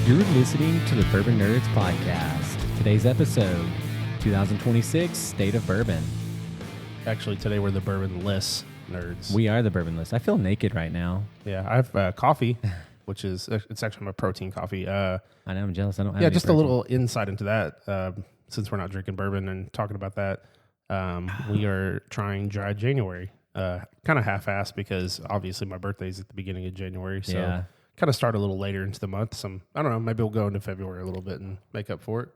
You're listening to the Bourbon Nerdz podcast. Today's episode, 2026 State of Bourbon. Actually, today we're the Bourbon-less nerds. We are the Bourbon-less. I feel naked right now. Yeah, I have coffee, which is it's actually my protein coffee. I know, I'm jealous. I don't have Yeah, any just protein. a little insight into that. Since we're not drinking bourbon and talking about that, we are trying dry January. Kind of half-assed because obviously my birthday is at the beginning of January, so Yeah. kind of start a little later into the month. I don't know, maybe we'll go into February a little bit and make up for it.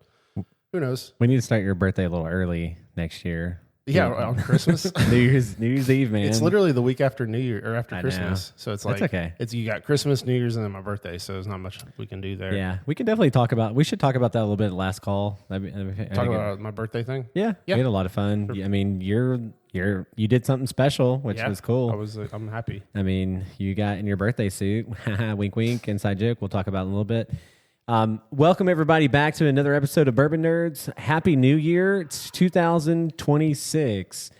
Who knows? We need to start your birthday a little early next year. Yeah, on Christmas. New Year's Eve, man. It's literally the week after New Year or after I Christmas. know. So it's That's like, okay. You got Christmas, New Year's, and then my birthday. So there's not much we can do there. Yeah, we can definitely we should talk about that a little bit at last call. Talk about my birthday thing. Yeah, we had a lot of fun. Sure. I mean, you did something special, which was cool. I'm happy. I mean, you got in your birthday suit. Wink, wink. Inside joke. We'll talk about it in a little bit. Welcome everybody back to another episode of Bourbon Nerdz. Happy New Year! It's 2026.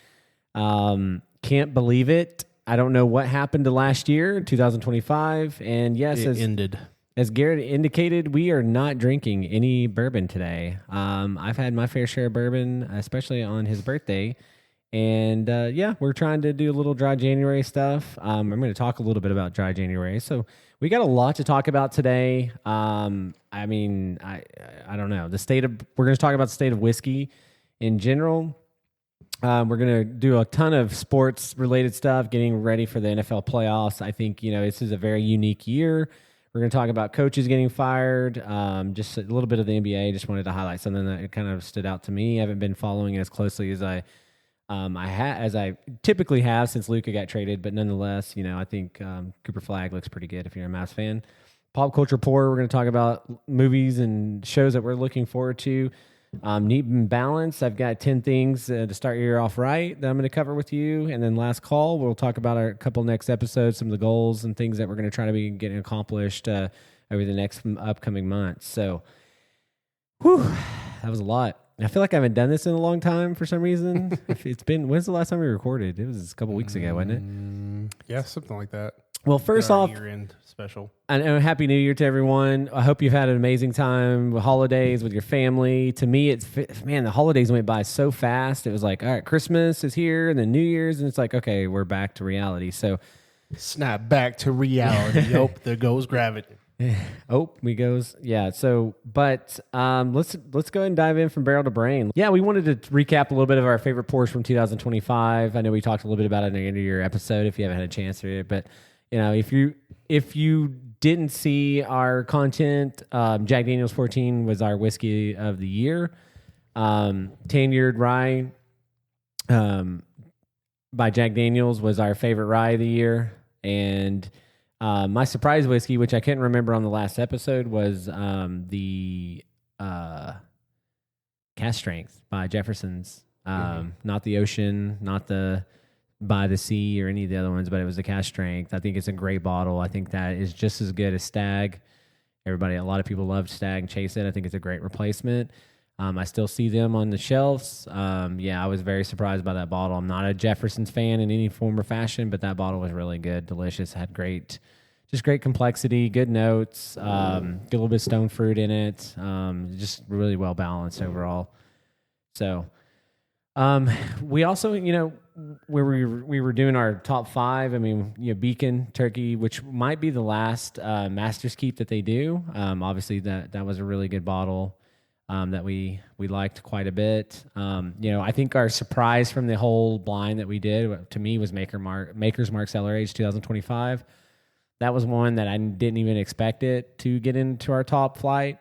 Can't believe it. I don't know what happened to last year, 2025. And yes, It ended. As Garrett indicated, we are not drinking any bourbon today. I've had my fair share of bourbon, especially on his birthday. And we're trying to do a little dry January stuff. I'm going to talk a little bit about dry January. So we got a lot to talk about today. I don't know. We're going to talk about the state of whiskey in general. We're going to do a ton of sports related stuff, getting ready for the NFL playoffs. I think, this is a very unique year. We're going to talk about coaches getting fired, just a little bit of the NBA. Just wanted to highlight something that kind of stood out to me. I haven't been following it as closely as I typically have since Luka got traded, but nonetheless, I think Cooper Flagg looks pretty good if you're a Mavs fan. Pop culture pour, we're going to talk about movies and shows that we're looking forward to. Neat and balance. I've got 10 things to start your year off right that I'm going to cover with you. And then last call, we'll talk about our couple next episodes, some of the goals and things that we're going to try to be getting accomplished over the next upcoming months. So, that was a lot. I feel like I haven't done this in a long time for some reason. When's the last time we recorded? It was a couple weeks ago, wasn't it? Yeah, something like that. Well, first off, year-end special. And Happy New Year to everyone. I hope you've had an amazing time with holidays with your family. To me, the holidays went by so fast. It was like, all right, Christmas is here and then New Year's, and it's like, okay, we're back to reality. So, snap back to reality. There goes gravity. Yeah. So, but let's go ahead and dive in from barrel to brain. Yeah, we wanted to recap a little bit of our favorite pours from 2025. I know we talked a little bit about it in the end of your episode if you haven't had a chance to read it, but if you didn't see our content, Jack Daniel's 14 was our whiskey of the year. 10-year rye by Jack Daniel's was our favorite rye of the year, and my surprise whiskey, which I couldn't remember on the last episode, was the Cask Strength by Jefferson's. Not the Ocean, not the By the Sea or any of the other ones, but it was the Cask Strength. I think it's a great bottle. I think that is just as good as Stag. A lot of people loved Stag and chase it. I think it's a great replacement. I still see them on the shelves. I was very surprised by that bottle. I'm not a Jefferson's fan in any form or fashion, but that bottle was really good, delicious, had great complexity, good notes, get a little bit of stone fruit in it, just really well balanced overall. So, we also, where we were doing our top 5. I mean, Beacon Turkey, which might be the last Master's Keep that they do. Obviously, that was a really good bottle that we liked quite a bit. I think our surprise from the whole blind that we did to me was Maker's Mark Cellar Age 2025. That was one that I didn't even expect it to get into our top flight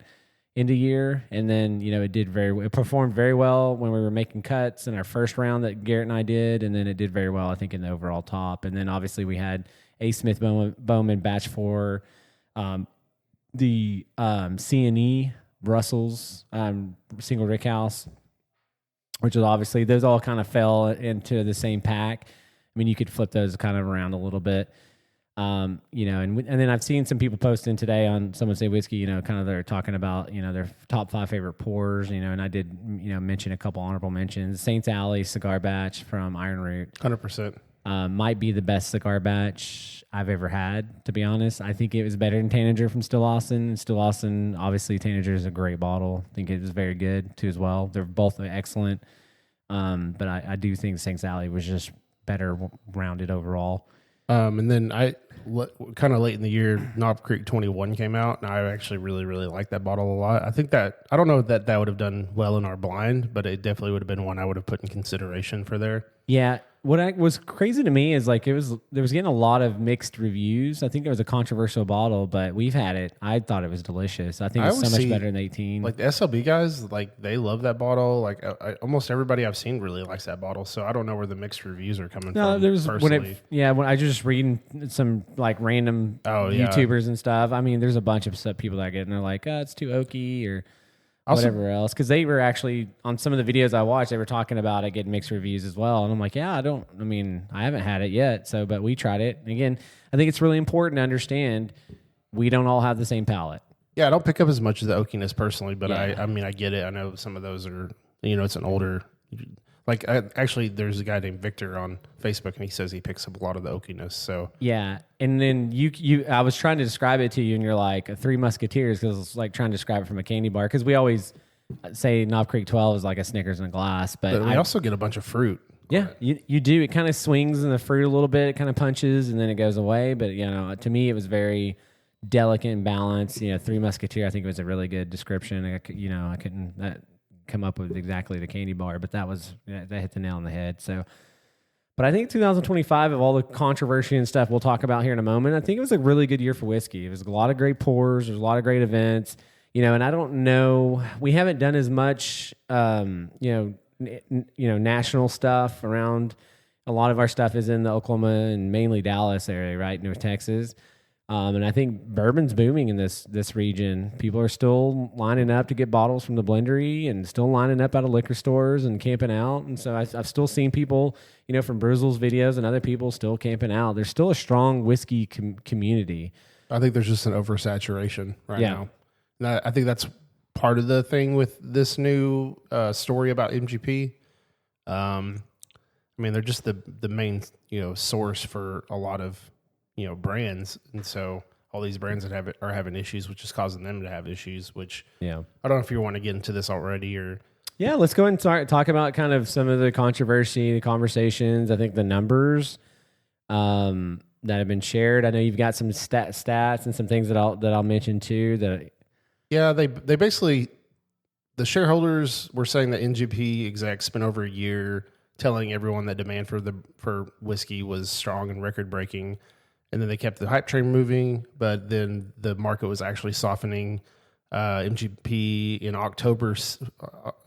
into year. And then, it performed very well when we were making cuts in our first round that Garrett and I did. And then it did very well, I think, in the overall top. And then obviously we had A. Smith Bowman Batch 4, the C&E Brussels single rick house, which is obviously, those all kind of fell into the same pack. I mean, you could flip those kind of around a little bit. And then I've seen some people posting today on Someone Say Whiskey, kind of they're talking about, their top 5 favorite pours, and I did, mention a couple honorable mentions. Saints Alley Cigar Batch from Iron Root. 100%. Might be the best cigar batch I've ever had, to be honest. I think it was better than Tanager from Still Austin. Still Austin, obviously, Tanager is a great bottle. I think it was very good, too, as well. They're both excellent. But I do think St. Sally was just better rounded overall. And then kind of late in the year, Knob Creek 21 came out, and I actually really, really like that bottle a lot. I think I don't know that would have done well in our blind, but it definitely would have been one I would have put in consideration for there. Yeah. What was crazy to me is there was getting a lot of mixed reviews. I think it was a controversial bottle, but we've had it. I thought it was delicious. I think it's so much better than 18. Like the SLB guys, they love that bottle. Like almost everybody I've seen really likes that bottle. So I don't know where the mixed reviews are coming from. There was personally. when I was just reading some random YouTubers and stuff. I mean, there's a bunch of people that get and they're like, it's too oaky or whatever else, because they were actually on some of the videos I watched, they were talking about it getting mixed reviews as well, and I'm like, I haven't had it yet, but we tried it. And again, I think it's really important to understand we don't all have the same palate. Yeah, I don't pick up as much of the oakiness personally, but I mean, I get it. I know some of those are, it's an older. Actually, there's a guy named Victor on Facebook, and he says he picks up a lot of the oakiness. So yeah, and then I was trying to describe it to you, and you're like Three Musketeers, because it's like trying to describe it from a candy bar, because we always say Knob Creek 12 is like a Snickers in a glass, but we also get a bunch of fruit. Yeah, you do. It kind of swings in the fruit a little bit. It kind of punches, and then it goes away. But to me, it was very delicate and balanced. Three Musketeer, I think, was a really good description. I couldn't come up with exactly the candy bar, but that hit the nail on the head. So, but I think 2025, of all the controversy and stuff we'll talk about here in a moment, I think it was a really good year for whiskey. It was a lot of great pours. There's a lot of great events, and I don't know, we haven't done as much, national stuff around. A lot of our stuff is in the Oklahoma and mainly Dallas area, right? North Texas. And I think bourbon's booming in this region. People are still lining up to get bottles from the blendery and still lining up out of liquor stores and camping out. And so I've still seen people, from Brizzle's videos and other people still camping out. There's still a strong whiskey community. I think there's just an oversaturation now. And I think that's part of the thing with this new story about MGP. I mean, they're just the main, source for a lot of, brands, and so all these brands that are having issues, which is causing them to have issues. Which I don't know if you want to get into this already or. Yeah, let's go ahead and talk about kind of some of the controversy, the conversations. I think the numbers that have been shared. I know you've got some stats and some things that I'll mention too. They basically, the shareholders were saying that NGP execs spent over a year telling everyone that demand for whiskey was strong and record breaking. And then they kept the hype train moving, but then the market was actually softening. MGP in October,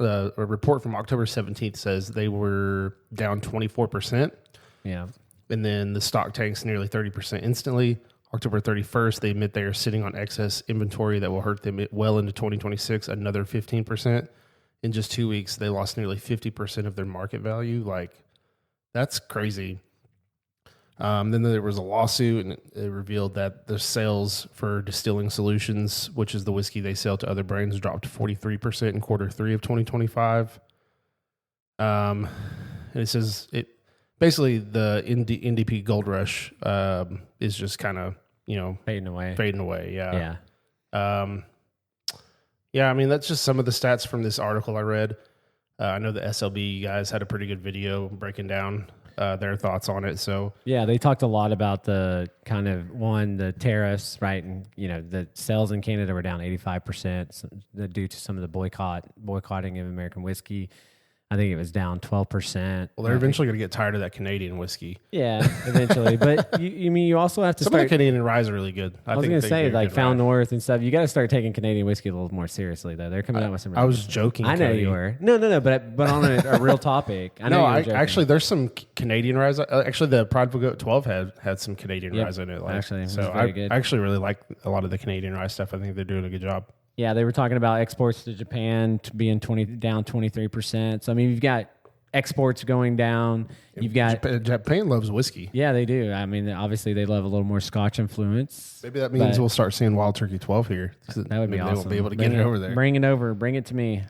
a report from October 17th says they were down 24%. Yeah. And then the stock tanks nearly 30% instantly. October 31st, they admit they are sitting on excess inventory that will hurt them well into 2026, another 15%. In just 2 weeks, they lost nearly 50% of their market value. That's crazy. Then there was a lawsuit, and it revealed that the sales for Distilling Solutions, which is the whiskey they sell to other brands, dropped 43% in quarter 3 of 2025. And it says basically the NDP Gold Rush is just kind of fading away. Yeah. I mean, that's just some of the stats from this article I read. I know the SLB guys had a pretty good video breaking down their thoughts on it. So yeah, they talked a lot about the kind of the tariffs, right? And the sales in Canada were down 85% due to some of the boycotting of American whiskey. I think it was down 12%. Well, they're eventually going to get tired of that Canadian whiskey. Yeah, eventually. But you also have to some of the Canadian rye are really good. I was going to say Found North and stuff. You got to start taking Canadian whiskey a little more seriously, though. They're coming out with some. I was joking. I know you were. No. But on a real topic. I know. Actually, there's some Canadian rye. Actually, the Prideful Goat 12 had some Canadian rye in it. Actually, so I actually really like a lot of the Canadian rye stuff. I think they're doing a good job. Yeah, they were talking about exports to Japan being down 23%. So I mean, you've got exports going down. You've got Japan loves whiskey. Yeah, they do. I mean, obviously they love a little more Scotch influence. Maybe that means we'll start seeing Wild Turkey 12 here. That would be awesome. They won't be able to get it over there. Bring it over. Bring it to me.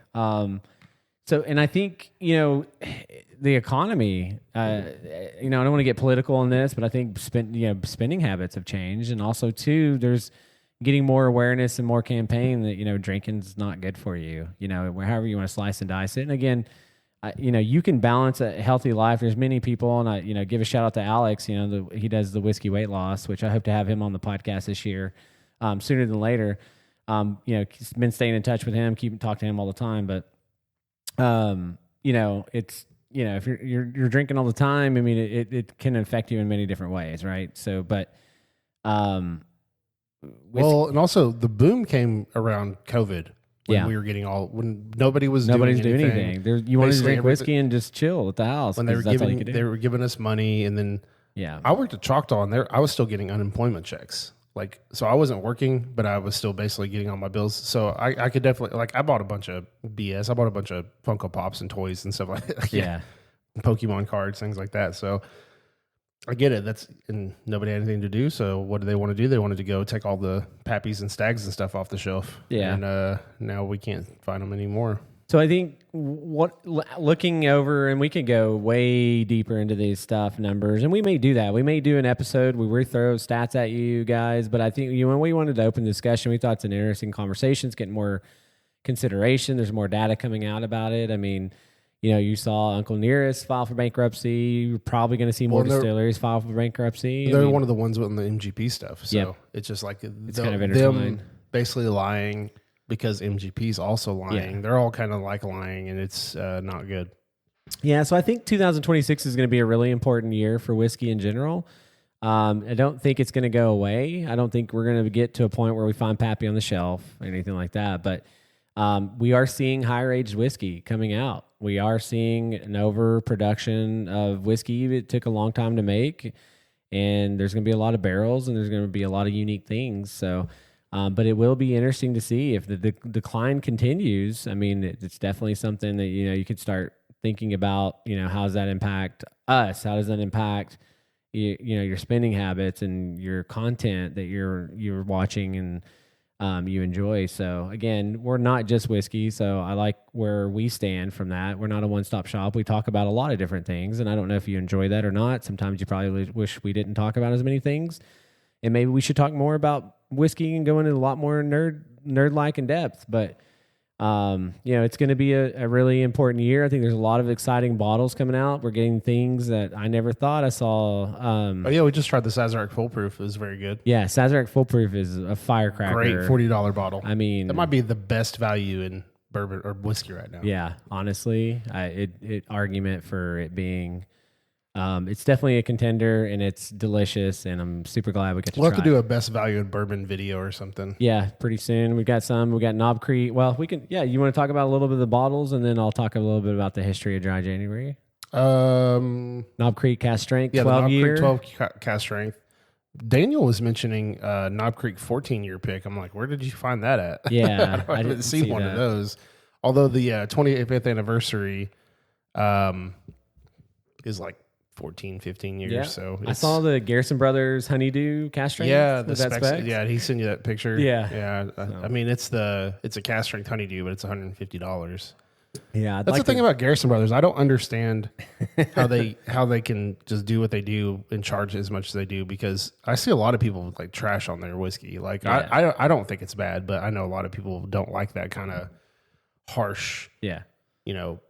So, and I think, the economy, I don't want to get political on this, but I think spending habits have changed. And also too, there's getting more awareness and more campaign that, drinking's not good for you, however you want to slice and dice it. And again, you can balance a healthy life. There's many people, and I, give a shout out to Alex, he does the whiskey weight loss, which I hope to have him on the podcast this year, sooner than later. He's been staying in touch with him, talking to him all the time, but it's, if you're drinking all the time, I mean, it can affect you in many different ways. Right. So, but, and also the boom came around COVID when we were when nobody's doing anything. You wanted to drink whiskey and just chill at the house. When they were giving us money, and then I worked at Choctaw, and I was still getting unemployment checks. So I wasn't working, but I was still basically getting all my bills. So I could definitely, I bought a bunch of BS. I bought a bunch of Funko Pops and toys and stuff like that. Yeah. Pokemon cards, things like that. So I get it. And nobody had anything to do. So what do they want to do? They wanted to go take all the Pappies and Stags and stuff off the shelf. Yeah. And now we can't find them anymore. So I think looking over, and we could go way deeper into these stuff numbers, and we may do that. We may do an episode where we throw stats at you guys, but I think when we wanted to open discussion, we thought it's an interesting conversation. It's getting more consideration. There's more data coming out about it. I mean, you saw Uncle Nearest file for bankruptcy. You're probably going to see more distilleries file for bankruptcy. They're one of the ones with the MGP stuff. So it's just like it's kind of intertwined. Them basically lying. Because MGP's also lying. They're all kind of like lying, and it's not good. Yeah, so I think 2026 is going to be a really important year for whiskey in general. I don't think it's going to go away. I don't think we're going to get to a point where we find Pappy on the shelf or anything like that. But we are seeing higher-aged whiskey coming out. We are seeing an overproduction of whiskey. It took a long time to make, and there's going to be a lot of barrels, and there's going to be a lot of unique things. So... but it will be interesting to see if the decline continues. I mean, it's definitely something that, you could start thinking about, how does that impact us? How does that impact, your spending habits and your content that you're watching and you enjoy. So again, we're not just whiskey. So I like where we stand from that. We're not a one-stop shop. We talk about a lot of different things, and I don't know if you enjoy that or not. Sometimes you probably wish we didn't talk about as many things. And maybe we should talk more about whiskey and go into a lot more nerd-like in depth. But, it's going to be a really important year. I think there's a lot of exciting bottles coming out. We're getting things that I never thought I saw. We just tried the Sazerac Foolproof. It was very good. Yeah, Sazerac Foolproof is a firecracker. Great $40 bottle. I mean... That might be the best value in bourbon or whiskey right now. Yeah, honestly. Argument for it being... it's definitely a contender, and it's delicious, and I'm super glad we got to We'll try have to do a best value in bourbon video or something. Yeah, pretty soon. We got Knob Creek. Well, we can, you want to talk about a little bit of the bottles, and then I'll talk a little bit about the history of Dry January. Knob Creek Cast Strength, 12 year. Knob Creek 12 Cast Strength. Daniel was mentioning Knob Creek 14-year pick. I'm like, where did you find that at? Yeah, I didn't see one of those. Although the 25th anniversary is like 14, 15 years. Yeah. So I saw the Garrison Brothers Honeydew Cast Strength. Yeah, the specs. Yeah, he sent you that picture. Yeah. I mean, it's a Cast Strength Honeydew, but it's $150. Yeah, that's the thing about Garrison Brothers. I don't understand how they can just do what they do and charge as much as they do, because I see a lot of people with like trash on their whiskey. Like I don't think it's bad, but I know a lot of people don't like that kind of harsh. Yeah.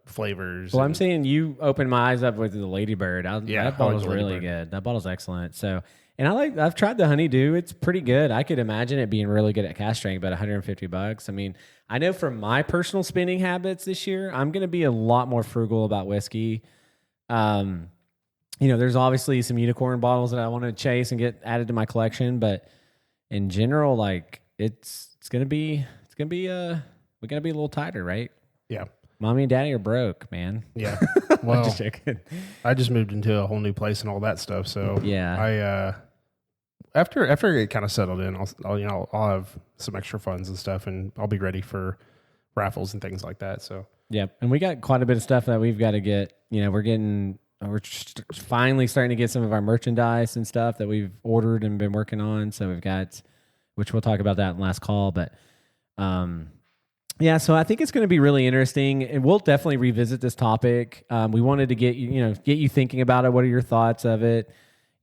Flavors. Well, I'm saying you opened my eyes up with the Ladybird. That bottle's really good. That bottle's excellent. So, and I've tried the Honeydew. It's pretty good. I could imagine it being really good at cast strength, but $150. I mean, I know from my personal spending habits this year, I'm going to be a lot more frugal about whiskey. There's obviously some unicorn bottles that I want to chase and get added to my collection, but in general, like it's going to be we're going to be a little tighter, right? Yeah. Mommy and Daddy are broke, man. Yeah. Well, I just moved into a whole new place and all that stuff. So yeah, after it kind of settled in, I'll have some extra funds and stuff, and I'll be ready for raffles and things like that. So yeah, and we got quite a bit of stuff that we've got to get. We're finally starting to get some of our merchandise and stuff that we've ordered and been working on. So we've got, which we'll talk about that in last call, but Yeah, so I think it's going to be really interesting, and we'll definitely revisit this topic. We wanted to get you thinking about it. What are your thoughts of it?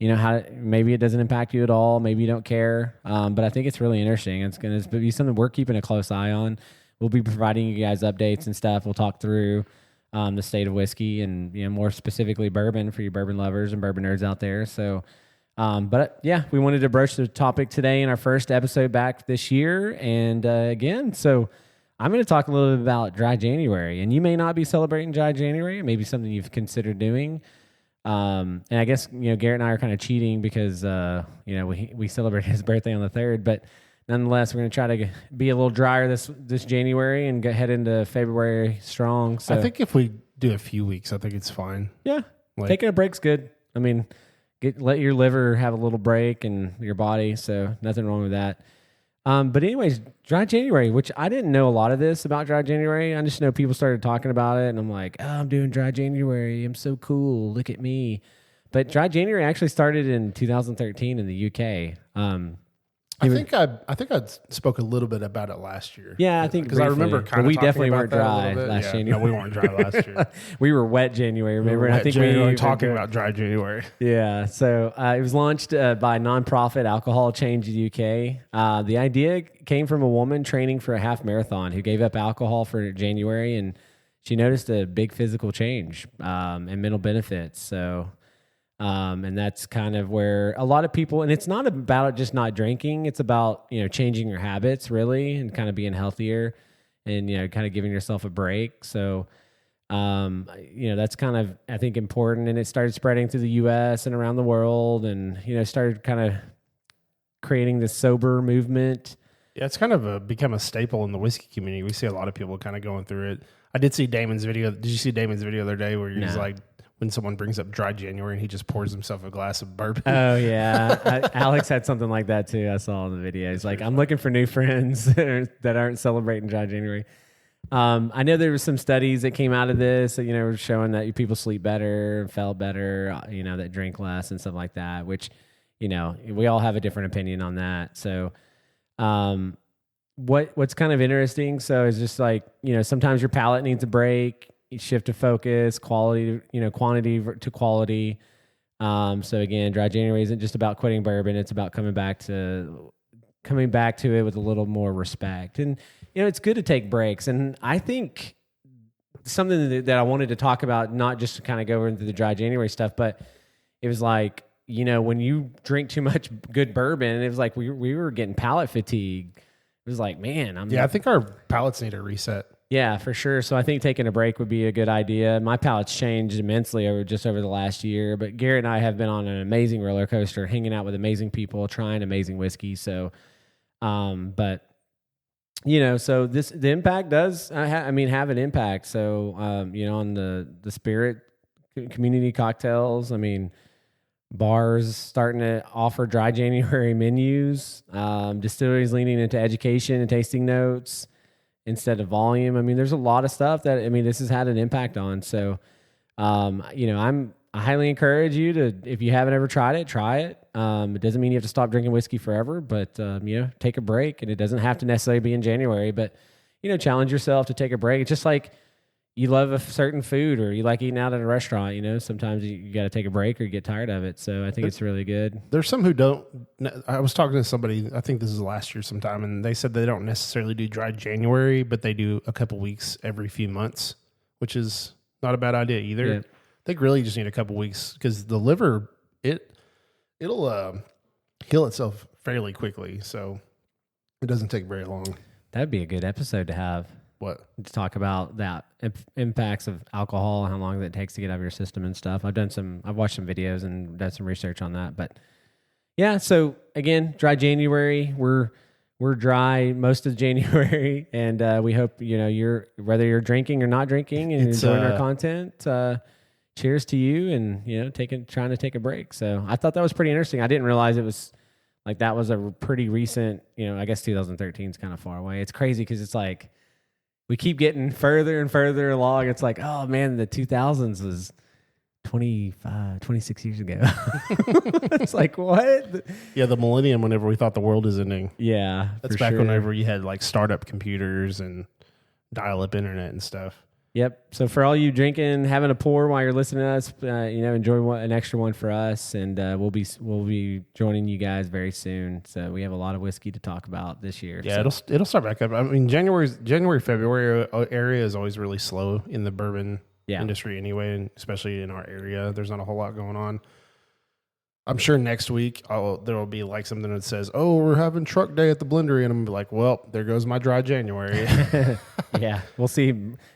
How maybe it doesn't impact you at all. Maybe you don't care, but I think it's really interesting. It's going to be something we're keeping a close eye on. We'll be providing you guys updates and stuff. We'll talk through the state of whiskey and more specifically bourbon for you bourbon lovers and bourbon nerds out there. So, but yeah, we wanted to broach the topic today in our first episode back this year, and again, so I'm going to talk a little bit about Dry January, and you may not be celebrating Dry January. It may be something you've considered doing. And I guess Garrett and I are kind of cheating because we celebrate his birthday on the 3rd, but nonetheless, we're going to try to be a little drier this January and head into February strong. So I think if we do a few weeks, I think it's fine. Yeah, taking a break's good. I mean, let your liver have a little break and your body. So nothing wrong with that. But anyways, Dry January, which I didn't know a lot of this about Dry January. I just know people started talking about it, and I'm like, oh, I'm doing Dry January. I'm so cool. Look at me. But Dry January actually started in 2013 in the UK. I think I spoke a little bit about it last year. Yeah, I think because I remember kind of. We talking definitely about weren't that a dry little bit. last Yeah, January. No, we weren't dry last year. We were wet January. Remember? I think we were talking about about Dry January. Yeah, so it was launched by a nonprofit alcohol chain in the UK. The idea came from a woman training for a half marathon who gave up alcohol for January, and she noticed a big physical change and mental benefits. So. And that's kind of where a lot of people, and it's not about just not drinking. It's about, changing your habits really and kind of being healthier and, kind of giving yourself a break. So, that's kind of, I think, important. And it started spreading through the US and around the world and, started kind of creating this sober movement. Yeah, it's kind of become a staple in the whiskey community. We see a lot of people kind of going through it. I did see Damon's video. Did you see Damon's video the other day where he's like, when someone brings up Dry January and he just pours himself a glass of bourbon? Oh, yeah. Alex had something like that, too. I saw in the video. He's like, I'm looking for new friends that aren't celebrating Dry January. I know there were some studies that came out of this that, showing that people sleep better, felt better, that drink less and stuff like that, which, we all have a different opinion on that. So what's kind of interesting, so is just like, sometimes your palate needs a break. Shift of focus, quality, quantity to quality. So again, Dry January isn't just about quitting bourbon. It's about coming back to it with a little more respect. And, it's good to take breaks. And I think something that I wanted to talk about, not just to kind of go into the Dry January stuff, but it was like, when you drink too much good bourbon, it was like we were getting palate fatigue. It was like, man, I think our palates need a reset. Yeah, for sure. So I think taking a break would be a good idea. My palate's changed immensely over the last year, but Garrett and I have been on an amazing roller coaster, hanging out with amazing people, trying amazing whiskey. So, so the impact does, have an impact. So, on the spirit community cocktails, bars starting to offer Dry January menus, distilleries leaning into education and tasting notes instead of volume. There's a lot of stuff that, this has had an impact on. So, I highly encourage you to, if you haven't ever tried it, try it. It doesn't mean you have to stop drinking whiskey forever, but, take a break, and it doesn't have to necessarily be in January, but, challenge yourself to take a break. It's just like you love a certain food or you like eating out at a restaurant, sometimes you got to take a break or you get tired of it. So I think it's really good. There's some who don't. I was talking to somebody, I think this is last year sometime, and they said they don't necessarily do Dry January, but they do a couple weeks every few months, which is not a bad idea either. Yeah. I think really just need a couple weeks because the liver, it'll heal itself fairly quickly. So it doesn't take very long. That'd be a good episode to have. What? To talk about that impacts of alcohol and how long that takes to get out of your system and stuff. I've watched some videos and done some research on that. But yeah, so again, Dry January. We're dry most of January, and we hope you're whether you're drinking or not drinking and enjoying our content. Cheers to you, and trying to take a break. So I thought that was pretty interesting. I didn't realize it was like that was a pretty recent. I guess 2013 is kind of far away. It's crazy because it's like. We keep getting further and further along. It's like, oh man, the 2000s was 26 years ago. It's like, what? Yeah, the millennium, whenever we thought the world is ending. Yeah. That's back whenever you had like startup computers and dial-up internet and stuff. Yep. So for all you drinking, having a pour while you're listening to us, enjoy an extra one for us, and we'll be joining you guys very soon. So we have a lot of whiskey to talk about this year. Yeah, so. it'll start back up. I mean, January, February area is always really slow in the bourbon industry anyway, and especially in our area. There's not a whole lot going on. I'm sure next week there will be like something that says, "Oh, we're having truck day at the blendery," and I'm gonna be like, "Well, there goes my dry January." Yeah, we'll see.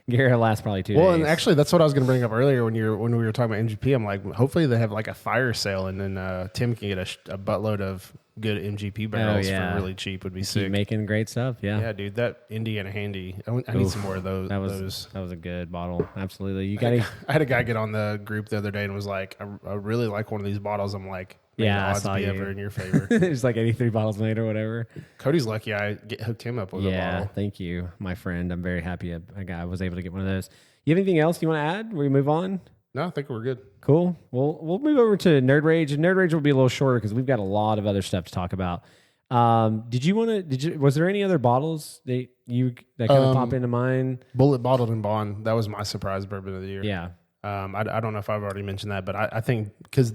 Gary will last probably 2 days. Well, and actually, that's what I was going to bring up earlier when we were talking about MGP. I'm like, hopefully they have like a fire sale, and then Tim can get a buttload of good MGP barrels for really cheap. Would be sick. Keep making great stuff. Yeah, yeah, dude. That Indiana Handy. I need some more of those. That was a good bottle. Absolutely. I had a guy get on the group the other day and was like, I really like one of these bottles. I'm like, yeah, odds be ever in your favor. There's like 83 bottles made or whatever. Cody's lucky I hooked him up with a bottle. Thank you, my friend. I'm very happy I was able to get one of those. You have anything else you want to add? We move on? No, I think we're good. Cool. We'll move over to Nerd Rage. And Nerd Rage will be a little shorter because we've got a lot of other stuff to talk about. Was there any other bottles that kind of pop into mind? Bullet Bottled and Bond. That was my surprise bourbon of the year. Yeah. I don't know if I've already mentioned that, but I think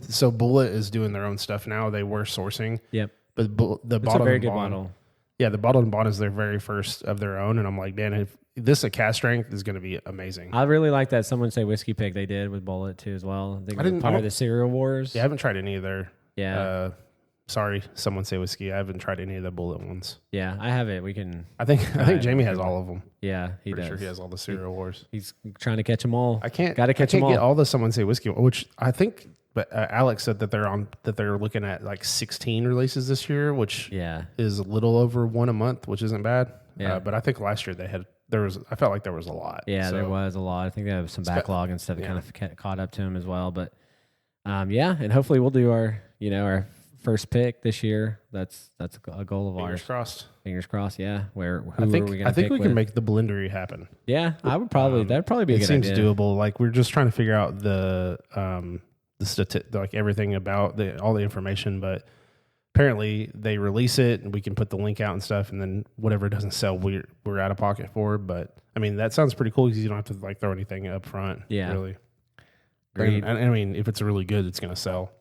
so Bullet is doing their own stuff now. They were sourcing. Yep. But the It's Bottled a very and good Bond, bottle. Yeah, the Bottled and Bond is their very first of their own, and I'm like, man, if this a cast strength is going to be amazing. I really like that Someone Say Whiskey pick they did with Bullet too as well. I think part of the Cereal Wars. Yeah, I haven't tried any of their. Yeah. Sorry, Someone Say Whiskey. I haven't tried any of the Bullet ones. Yeah, I have it. We can. I think Jamie has all of them. Yeah, he Pretty does. sure he has all the Cereal Wars. He's trying to catch them all. I can't. Got to catch them all. Get all the Someone Say Whiskey, which I think. But Alex said that they're looking at like 16 releases this year, which is a little over one a month, which isn't bad. Yeah. But I think last year I felt like there was a lot. Yeah, there was a lot. I think they have some backlog and stuff that kind of caught up to him as well. But and hopefully we'll do our first pick this year. That's a goal of ours. Fingers crossed. Yeah. I think we can make the blendery happen. Yeah, I would probably. That'd probably be a good idea. It seems doable. Like we're just trying to figure out the like everything about all the information, but apparently they release it and we can put the link out and stuff, and then whatever doesn't sell, we're out of pocket for. But I mean, that sounds pretty cool because you don't have to like throw anything up front. Yeah, really. And I mean, if it's really good, it's going to sell.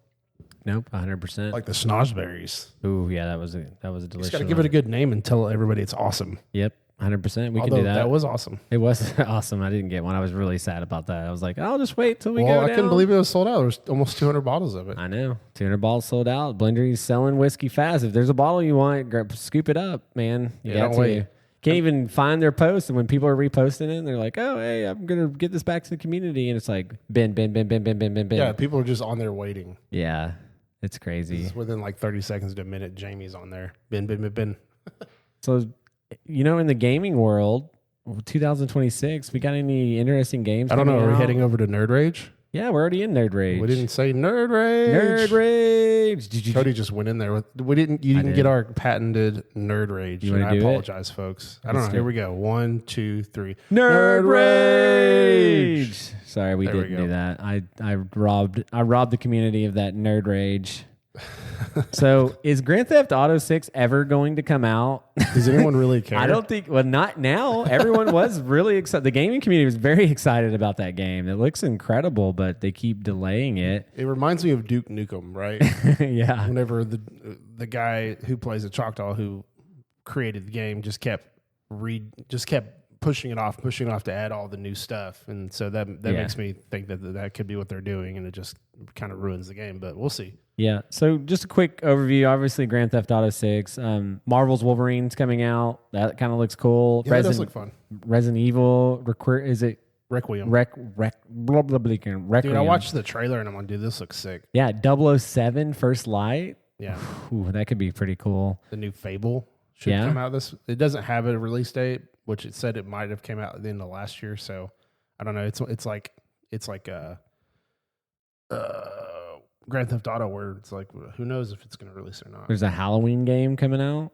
Nope, 100%. Like the snozberries. Ooh, yeah, that was a delicious. You just got to give it a good name and tell everybody it's awesome. Yep. 100%. We can do that. That was awesome. It was awesome. I didn't get one. I was really sad about that. I was like, I'll just wait till we go down. I couldn't believe it was sold out. There was almost 200 bottles of it. I know. 200 bottles sold out. Blendery's selling whiskey fast. If there's a bottle you want, scoop it up, man. You got to. Wait. Can't even find their posts. And when people are reposting it, they're like, oh, hey, I'm going to get this back to the community. And it's like, bin. Yeah, people are just on there waiting. Yeah, it's crazy. It's within like 30 seconds to a minute, Jamie's on there. Bin. So, in the gaming world, 2026, we got any interesting games? I don't know. Are we heading over to Nerd Rage? Yeah, we're already in Nerd Rage. We didn't say Nerd Rage. Nerd Rage. Cody just went in there with. You didn't get our patented Nerd Rage. You want to do apologize, folks. I don't know. Here we go. 1, 2, 3. Nerd Rage. Sorry, we didn't do that. I robbed the community of that Nerd Rage. So is Grand Theft Auto 6 ever going to come out? Does anyone really care? I don't think. Well, not now. Everyone was really excited. The gaming community was very excited about that game. It looks incredible, but they keep delaying it. It reminds me of Duke Nukem, right? Yeah. Whenever the guy who plays a Choctaw who created the game just kept pushing it off to add all the new stuff, and so that makes me think that could be what they're doing, and it just kind of ruins the game. But we'll see. Yeah. So just a quick overview. Obviously, Grand Theft Auto 6. Marvel's Wolverine's coming out. That kind of looks cool. Yeah, that does look fun. Resident Evil. Is it Requiem? Requiem. Dude, I watched the trailer and I'm like, dude, this looks sick. Yeah. 007 First Light. Yeah. Ooh, that could be pretty cool. The new Fable should come out It doesn't have a release date, which it said it might have came out at the end of last year. So I don't know. It's like Grand Theft Auto, where it's like, who knows if it's going to release or not. There's a Halloween game coming out.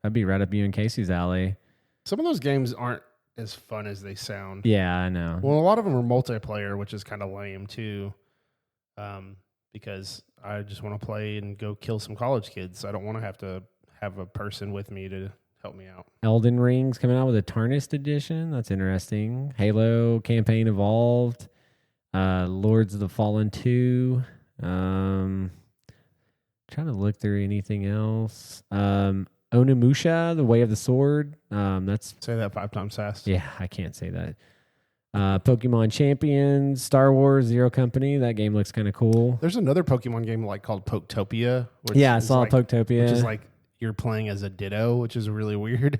That'd be right up you and Casey's alley. Some of those games aren't as fun as they sound. Yeah, I know. Well, a lot of them are multiplayer, which is kind of lame too. Because I just want to play and go kill some college kids. I don't want to have a person with me to Help me out. Elden Ring's coming out with a Tarnished edition. That's interesting. Halo campaign evolved. Lords of the Fallen 2. Trying to look through anything else. Onimusha, The Way of the Sword. That's Say that 5 times fast. Yeah, I can't say that. Pokemon Champions, Star Wars, Zero Company. That game looks kind of cool. There's another Pokemon game called Poketopia. I saw Poketopia. Which is like you're playing as a Ditto, which is really weird.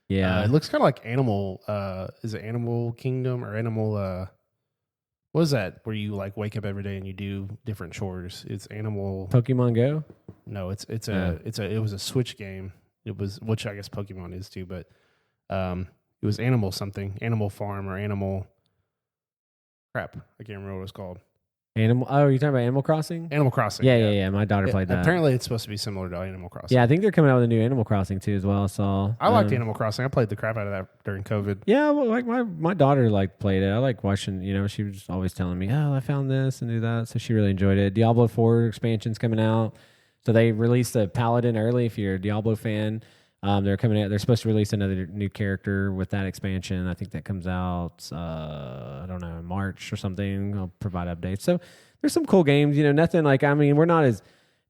Yeah. It looks kind of like Animal. Is it Animal Kingdom or Animal? What is that? Where you like wake up every day and you do different chores? It's Animal. Pokemon Go? No, it was a Switch game. It was, which I guess Pokemon is too, but it was Animal something, Animal Farm or Animal. Crap, I can't remember what it was called. Animal. Oh, you're talking about Animal Crossing? Animal Crossing. Yeah. My daughter played that. Apparently, it's supposed to be similar to Animal Crossing. Yeah, I think they're coming out with a new Animal Crossing too as well. So I liked Animal Crossing. I played the crap out of that during COVID. Yeah, well, like my daughter played it. I like watching. She was always telling me, "Oh, I found this and do that." So she really enjoyed it. Diablo 4 expansion's coming out. So they released a Paladin early. If you're a Diablo fan, they're coming out. They're supposed to release another new character with that expansion. I think that comes out. I don't know, in March or something. I'll provide updates. So there's some cool games. Nothing like. We're not as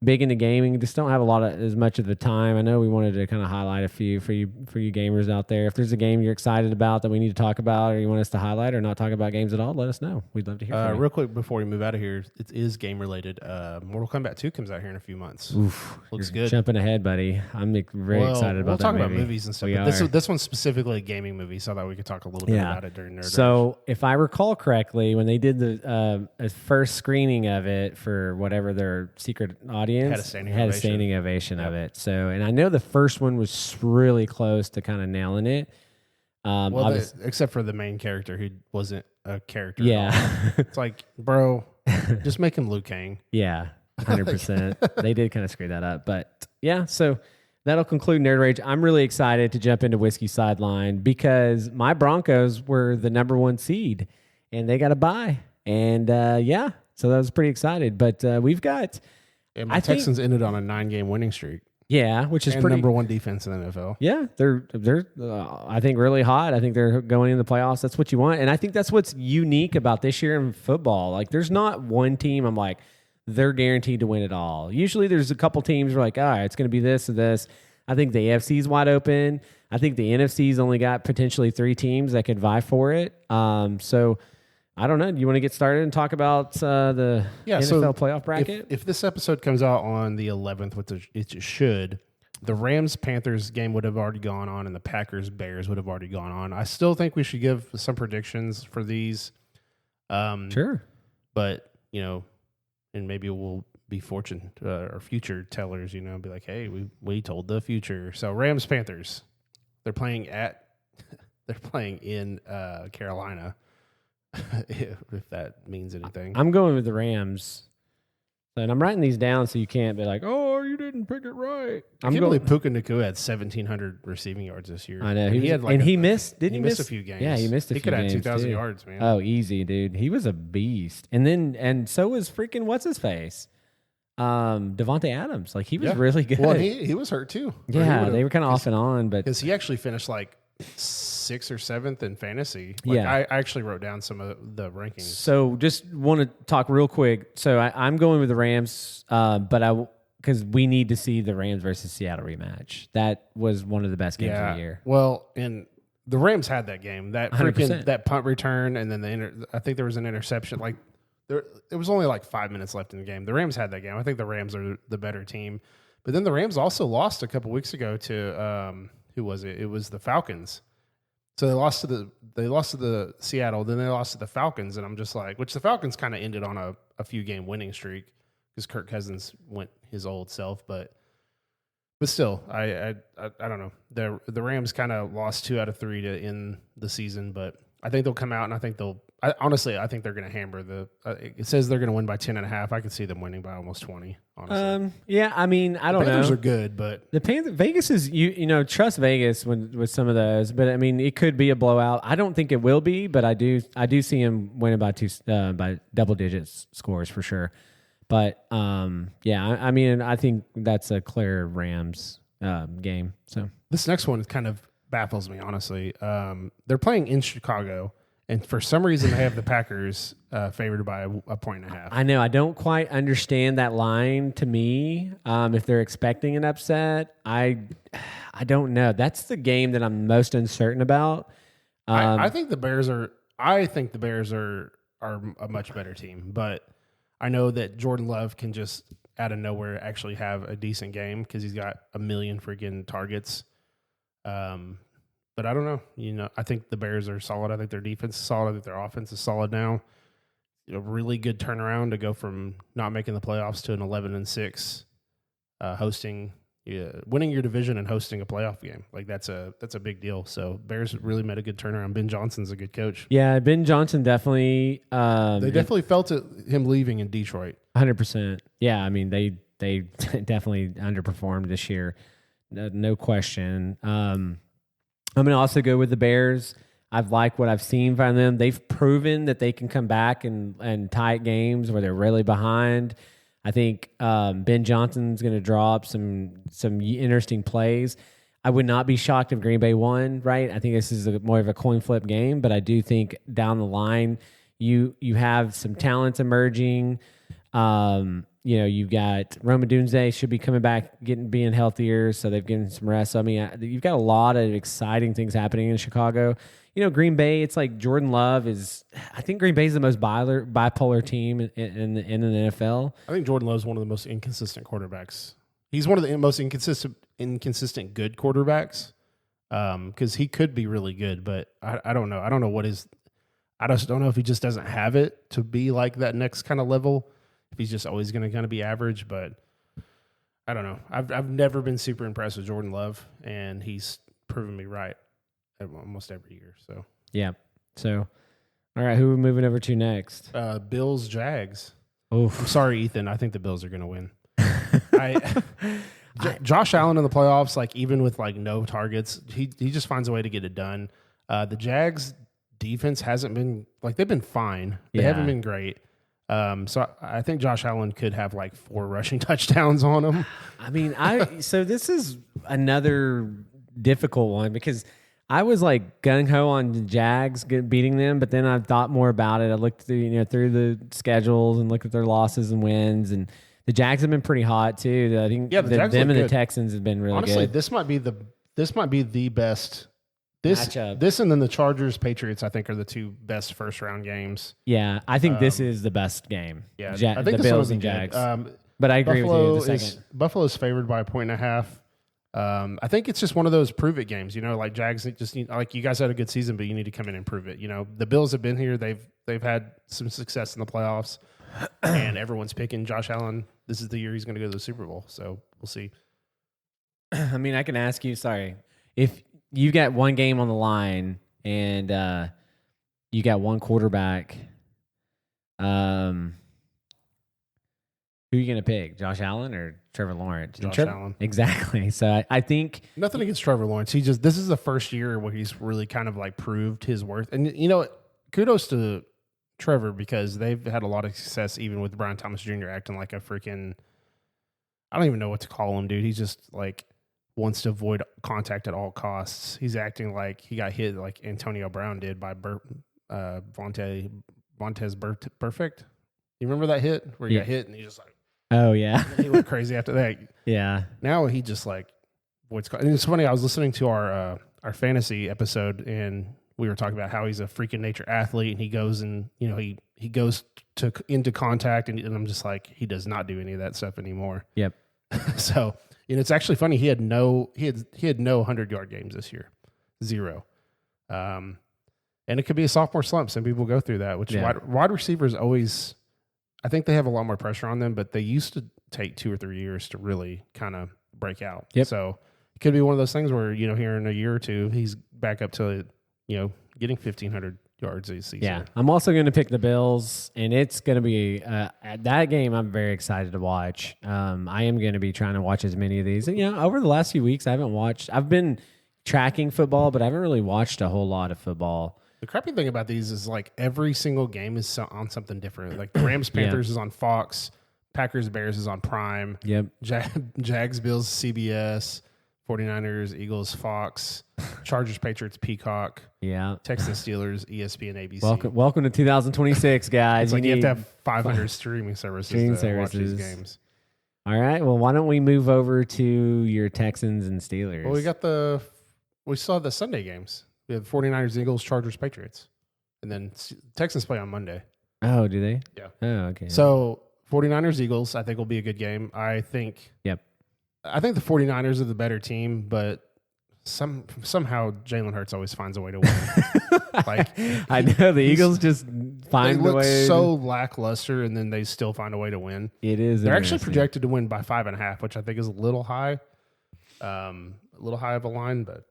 big into gaming, just don't have as much of the time. I know we wanted to kind of highlight a few for you gamers out there. If there's a game you're excited about that we need to talk about, or you want us to highlight or not talk about games at all, let us know. We'd love to hear from you. Real quick before we move out of here, it is game related. Mortal Kombat 2 comes out here in a few months. Oof, looks you're good. Jumping ahead, buddy. I'm very excited about that. We'll talk movie. about movies and stuff. But this one's specifically a gaming movie, so I thought we could talk a little bit about it during Nerd So if I recall correctly, when they did the first screening of it for whatever their secret audience, had a standing ovation of it. So, and I know the first one was really close to kind of nailing it. Except for the main character who wasn't a character. Yeah. It's like, bro, just make him Liu Kang. Yeah, 100%. They did kind of screw that up. But yeah, so that'll conclude Nerd Rage. I'm really excited to jump into Whiskey Sideline because my Broncos were the number 1 seed and they got a bye. And so that was pretty excited. But we've got... And my Texans ended on a 9-game winning streak. Yeah, which is pretty number 1 defense in the NFL. Yeah, they're I think really hot. I think they're going in the playoffs. That's what you want, and I think that's what's unique about this year in football. Like, there's not one team I'm like they're guaranteed to win it all. Usually, there's a couple teams where like, all right, it's going to be this or this. I think the AFC is wide open. I think the NFC's only got potentially 3 teams that could vie for it. So. I don't know. Do you want to get started and talk about the NFL playoff bracket? If this episode comes out on the 11th, which it should, the Rams-Panthers game would have already gone on and the Packers-Bears would have already gone on. I still think we should give some predictions for these. Sure. But, and maybe we'll be fortune or future tellers, be like, hey, we told the future. So Rams-Panthers, they're playing in Carolina. If that means anything. I'm going with the Rams. And I'm writing these down so you can't be like, oh, you didn't pick it right. I can't believe Puka Nacua had 1,700 receiving yards this year. I know. He missed. Didn't he miss a few games? Yeah, he missed a few games. He could have had 2,000 yards, man. Oh, easy, dude. He was a beast. And so was freaking what's his face? Devontae Adams. Like, he was really good. Well, he was hurt too. Yeah, they were kind of off and on, but because he actually finished like 6th or 7th in fantasy. I actually wrote down some of the rankings. So just want to talk real quick. So I'm going with the Rams, because we need to see the Rams versus Seattle rematch. That was one of the best games of the year. Well, and the Rams had that game. That freaking 100%. That punt return, and then I think there was an interception. Like there was only like 5 minutes left in the game. The Rams had that game. I think the Rams are the better team. But then the Rams also lost a couple weeks ago to who was it? It was the Falcons. So they lost to the Seattle, then they lost to the Falcons, and I'm just like, which the Falcons kind of ended on a few game winning streak because Kirk Cousins went his old self, but still, I don't know. The Rams kind of lost 2 out of 3 to end the season, but I think they'll come out, and I think honestly, I think they're going to hammer it says they're going to win by 10.5. I could see them winning by almost 20. Honestly, yeah. I mean, I don't know. Panthers are good, but the Vegas is trust Vegas with some of those. But I mean, it could be a blowout. I don't think it will be, but I do see him winning by double digits scores for sure. But I mean, I think that's a clear Rams game. So this next one kind of baffles me, honestly. They're playing in Chicago, and for some reason they have the Packers favored by a point and a half. I know I don't quite understand that line to me. If they're expecting an upset, I don't know. That's the game that I'm most uncertain about. I think the Bears are. I think the Bears are a much better team, but I know that Jordan Love can just out of nowhere actually have a decent game because he's got a million freaking targets. But I don't know. I think the Bears are solid. I think their defense is solid. I think their offense is solid now. A really good turnaround to go from not making the playoffs to an 11-6, winning your division and hosting a playoff game. Like that's a big deal. So Bears really made a good turnaround. Ben Johnson's a good coach. Yeah, Ben Johnson definitely. They definitely felt it, him leaving in Detroit. 100%. Yeah, I mean they definitely underperformed this year, no question. I'm going to also go with the Bears. I've liked what I've seen from them. They've proven that they can come back and tie games where they're really behind. I think Ben Johnson's going to draw up some interesting plays. I would not be shocked if Green Bay won, right? I think this is more of a coin flip game, but I do think down the line you have some talents emerging. You've got Roma Dunze should be coming back, being healthier, so they've given some rest. So, I mean, you've got a lot of exciting things happening in Chicago. Green Bay, it's like Jordan Love is. I think Green Bay is the most bipolar team in the NFL. I think Jordan Love is one of the most inconsistent quarterbacks. He's one of the most inconsistent good quarterbacks because he could be really good, but I don't know. I don't know what his. I just don't know if he just doesn't have it to be like that next kind of level. If he's just always going to kind of be average, but I don't know. I've never been super impressed with Jordan Love, and he's proven me right almost every year. So yeah. So all right, who are we moving over to next? Bills Jags. Oof. I'm sorry, Ethan. I think the Bills are going to win. Josh Allen in the playoffs, like even with like no targets, he just finds a way to get it done. The Jags defense hasn't been like they've been fine. They haven't been great. So I think Josh Allen could have like 4 rushing touchdowns on him. I mean, so this is another difficult one because I was like gung ho on the Jags beating them, but then I thought more about it. I looked through the schedules and looked at their losses and wins, and the Jags have been pretty hot too. I think them and the Texans have been really Honestly, good. this might be the best. This and then the Chargers Patriots I think are the 2 best first round games. Yeah, I think this is the best game. Yeah, I think the Bills and Jags. But I agree with you. The second Buffalo's favored by a point and a half. I think it's just one of those prove it games. Like Jags just need, like you guys had a good season, but you need to come in and prove it. The Bills have been here. They've had some success in the playoffs, and everyone's picking Josh Allen. This is the year he's going to go to the Super Bowl. So we'll see. I mean, I can ask you. Sorry, if you got one game on the line and you got one quarterback, who are you going to pick? Josh Allen or Trevor Lawrence? Allen. Exactly. So I think nothing against Trevor Lawrence. This is the first year where he's really kind of like proved his worth. And kudos to Trevor because they've had a lot of success even with Brian Thomas Jr. acting like a freaking, I don't even know what to call him, dude. He's just like wants to avoid contact at all costs. He's acting like he got hit like Antonio Brown did by Vontaze Perfect. You remember that hit where he got hit and he just like, oh yeah, he went crazy after that. Yeah. Now he just like avoids. And it's funny. I was listening to our fantasy episode and we were talking about how he's a freaking nature athlete and he goes and he goes into contact and I'm just like he does not do any of that stuff anymore. Yep. So it's actually funny. He had no 100-yard games this year, 0. And it could be a sophomore slump. Some people go through that. Which wide receivers always, I think they have a lot more pressure on them. But they used to take 2 or 3 years to really kind of break out. Yep. So it could be one of those things where here in a year or two he's back up to getting 1,500 yards a season. Yeah, I'm also going to pick the Bills, and it's going to be that game. I'm very excited to watch. I am going to be trying to watch as many of these. And, over the last few weeks, I've been tracking football, but I haven't really watched a whole lot of football. The crappy thing about these is like every single game is on something different. Like the Rams Panthers is on Fox, Packers Bears is on Prime. Yep. Jags Bills CBS. 49ers, Eagles, Fox, Chargers, Patriots, Peacock, Yeah. Texans, Steelers, ESPN, ABC. Welcome to 2026, guys. It's like you have to have 500 streaming services to watch these games. All right. Well, why don't we move over to your Texans and Steelers? Well, we saw the Sunday games. We have 49ers, Eagles, Chargers, Patriots. And then Texans play on Monday. Oh, do they? Yeah. Oh, okay. So 49ers, Eagles, I think will be a good game. I think the 49ers are the better team, but somehow Jalen Hurts always finds a way to win. I know the Eagles just find they a look way. So lackluster, and then they still find a way to win. It is. They're actually projected to win by 5.5, which I think is a little high. A little high of a line, but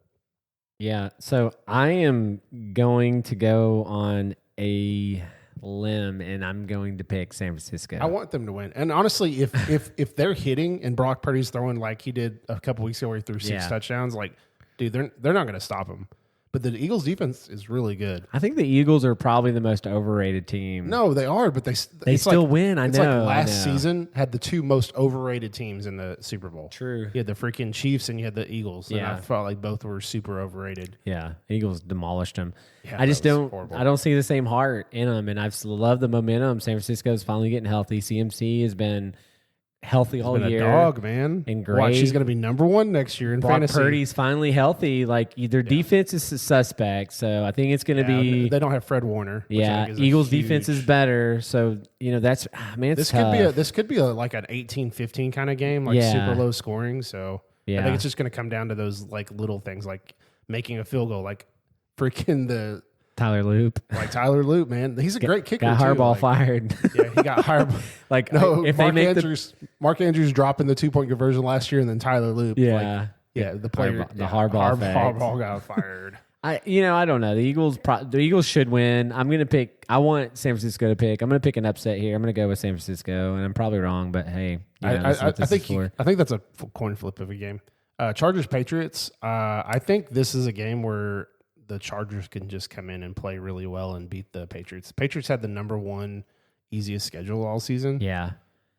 yeah. So I am going to go on a limb, and I'm going to pick San Francisco. I want them to win. And honestly, if they're hitting and Brock Purdy's throwing like he did a couple weeks ago, where he threw 6 touchdowns, like, dude, they're not going to stop him. But the Eagles' defense is really good. I think the Eagles are probably the most overrated team. No, they are, but they still win. I know. It's like last season had the 2 most overrated teams in the Super Bowl. True. You had the freaking Chiefs and you had the Eagles. And I felt like both were super overrated. Yeah, Eagles demolished them. Yeah, I just don't. horrible. I don't see the same heart in them, and I've loved the momentum. San Francisco's finally getting healthy. CMC has been healthy all year. A dog, man. And great. Watch, she's going to be number 1 next year in Brock fantasy. Purdy's finally healthy. Like their defense is suspect, so I think it's going to be. They don't have Fred Warner. Yeah, Eagles' defense is better, so that's man. It's tough. This could be like an 18-15 kind of game, like super low scoring. So I think it's just going to come down to those like little things, like making a field goal, like freaking the. Tyler Loop. Like Tyler Loop, man. He's a great kicker. Got Harbaugh fired. Yeah, he got Harbaugh. If Mark Andrews dropping the 2-point conversion last year, and then Tyler Loop. Yeah. The player. Harbaugh effect. Harbaugh got fired. I don't know. The Eagles should win. I want San Francisco to pick. I'm going to pick an upset here. I'm going to go with San Francisco, and I'm probably wrong, but hey. I think that's a coin flip of a game. Chargers Patriots. I think this is a game where the Chargers can just come in and play really well and beat the Patriots. Patriots had the number 1 easiest schedule all season. Yeah.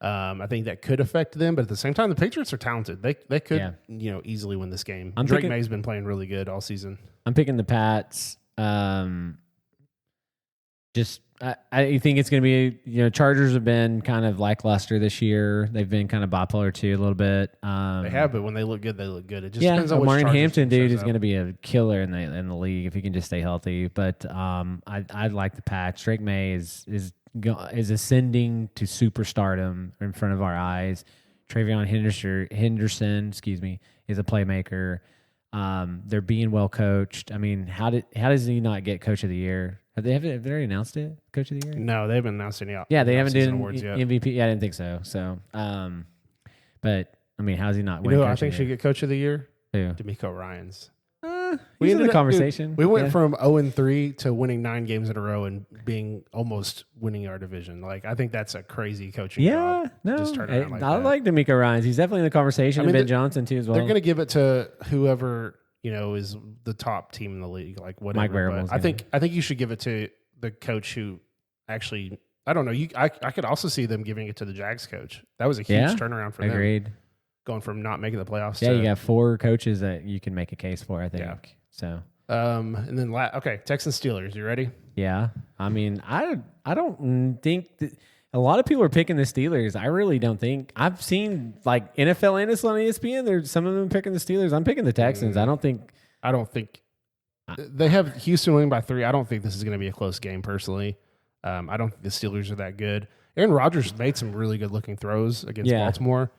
I think that could affect them, but at the same time, the Patriots are talented. They could easily win this game. Drake May's been playing really good all season. I'm picking the Pats. I think it's going to be, Chargers have been kind of lackluster this year. They've been kind of bipolar too a little bit. They have, but when they look good, they look good. It just depends on which Martin Chargers Hampton dude is up. going to be a killer in the league if he can just stay healthy. But I like the Pats. Drake May is ascending to superstardom in front of our eyes. Travion Henderson, is a playmaker. They're being well coached. I mean, how does he not get Coach of the Year? Have they already announced it? Coach of the Year? No, they haven't announced any. Yeah, they haven't done awards yet. MVP. Yeah, I didn't think so. So, but I mean, how's he not? You know who I think should get Coach of the Year? Who? D'Amico Ryans. We ended the conversation. Dude, we went from 0-3 to winning 9 games in a row and being almost winning our division. Like, I think that's a crazy coaching job. Just turn around I like D'Amico Ryans. He's definitely in the conversation. And Ben Johnson too as well. They're going to give it to whoever is the top team in the league, like whatever. Mike Vrabel's I think you should give it to the coach who actually. I don't know. I could also see them giving it to the Jags coach. That was a huge turnaround for them. Agreed. Going from not making the playoffs. Yeah, you got 4 coaches that you can make a case for. I think. Yeah. So. And then Texans Steelers. You ready? Yeah. I mean, I don't think that a lot of people are picking the Steelers. I really don't think. I've seen like NFL analysts on ESPN. There's some of them picking the Steelers. I'm picking the Texans. I don't think they have Houston winning by 3. I don't think this is going to be a close game personally. I don't think the Steelers are that good. Aaron Rodgers made some really good looking throws against Baltimore,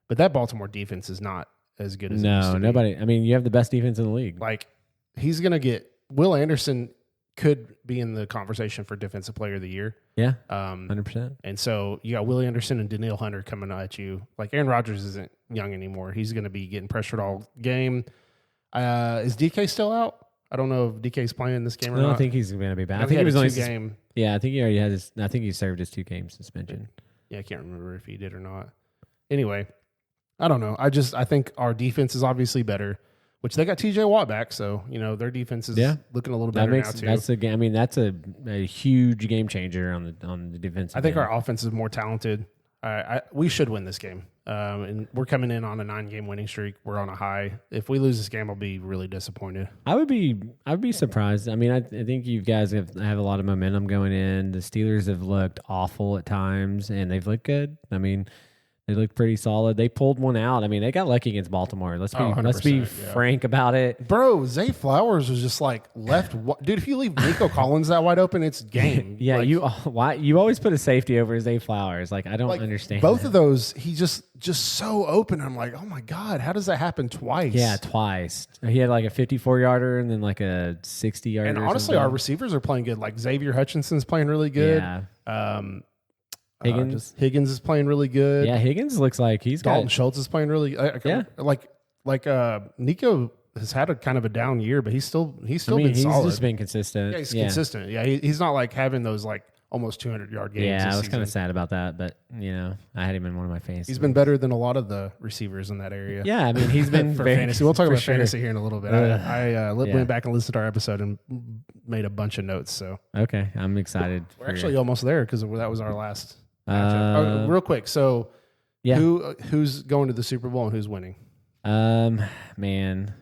but that Baltimore defense is not as good as it used to be. Nobody. I mean, you have the best defense in the league. Like he's going to get Will Anderson could be in the conversation for Defensive Player of the Year. Yeah, 100%. And so you got Willie Anderson and Danielle Hunter coming at you. Like Aaron Rodgers isn't young anymore. He's going to be getting pressured all game. Is DK still out? I don't know if DK's playing this game or not. I don't think he's going to be back. I think he was only game. Yeah, I think he already had his. I think he served his 2-game suspension. Yeah, I can't remember if he did or not. Anyway, I don't know. I think our defense is obviously better, which they got TJ Watt back, so their defense is looking a little better now too. That's a huge game changer on the defense. I think our offense is more talented. we should win this game. And we're coming in on a 9-game winning streak. We're on a high. If we lose this game, I'll be really disappointed. I would be surprised. I mean, I think you guys have a lot of momentum going in. The Steelers have looked awful at times, and they've looked good. I mean, they looked pretty solid. They pulled one out. I mean, they got lucky against Baltimore. Let's be frank about it. Bro, Zay Flowers was just like left. Dude, if you leave Nico Collins that wide open, it's game. Yeah, like, you always put a safety over Zay Flowers. Like, I don't understand. Both of those, he just so open. I'm like, oh my God, how does that happen twice? Yeah, twice. He had like a 54-yarder and then like a 60-yarder. And honestly, our receivers are playing good. Like Xavier Hutchinson's playing really good. Yeah. Higgins is playing really good. Yeah, Higgins looks like Dalton Schultz is playing really. Nico has had a kind of a down year, but he's still been solid. He's just been consistent. Yeah, he's consistent. Yeah, he's not like having those like almost 200-yard games. Yeah, I was kind of sad about that, but I had him in one of my fantasy. He's been better than a lot of the receivers in that area. Yeah, I mean he's been for fantasy. We'll talk about fantasy here in a little bit. I went back and listened to our episode and made a bunch of notes. So okay, I'm excited. We're actually almost there because that was our last. Real quick, so who's going to the Super Bowl and who's winning? Man,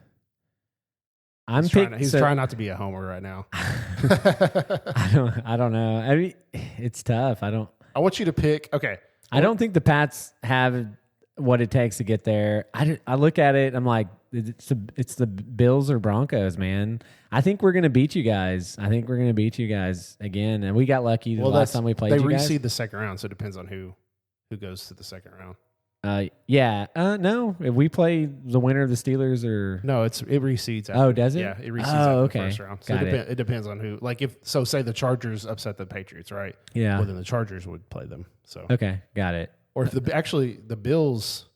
he's trying not to be a homer right now. I don't know. I mean, it's tough. I want you to pick. Okay, I don't think the Pats have what it takes to get there. I look at it. I'm like, it's the Bills or Broncos, man. I think we're gonna beat you guys. Again, and we got lucky the last time we played. They you guys. reseed the second round, so it depends on who goes to the second round. No. If we play the winner of the Steelers or no, it reseeds. After. Oh, does it? Yeah, it reseeds after the first round. So it depends on who. Like say the Chargers upset the Patriots, right? Yeah. Well, then the Chargers would play them. So okay, got it. Or if the Bills.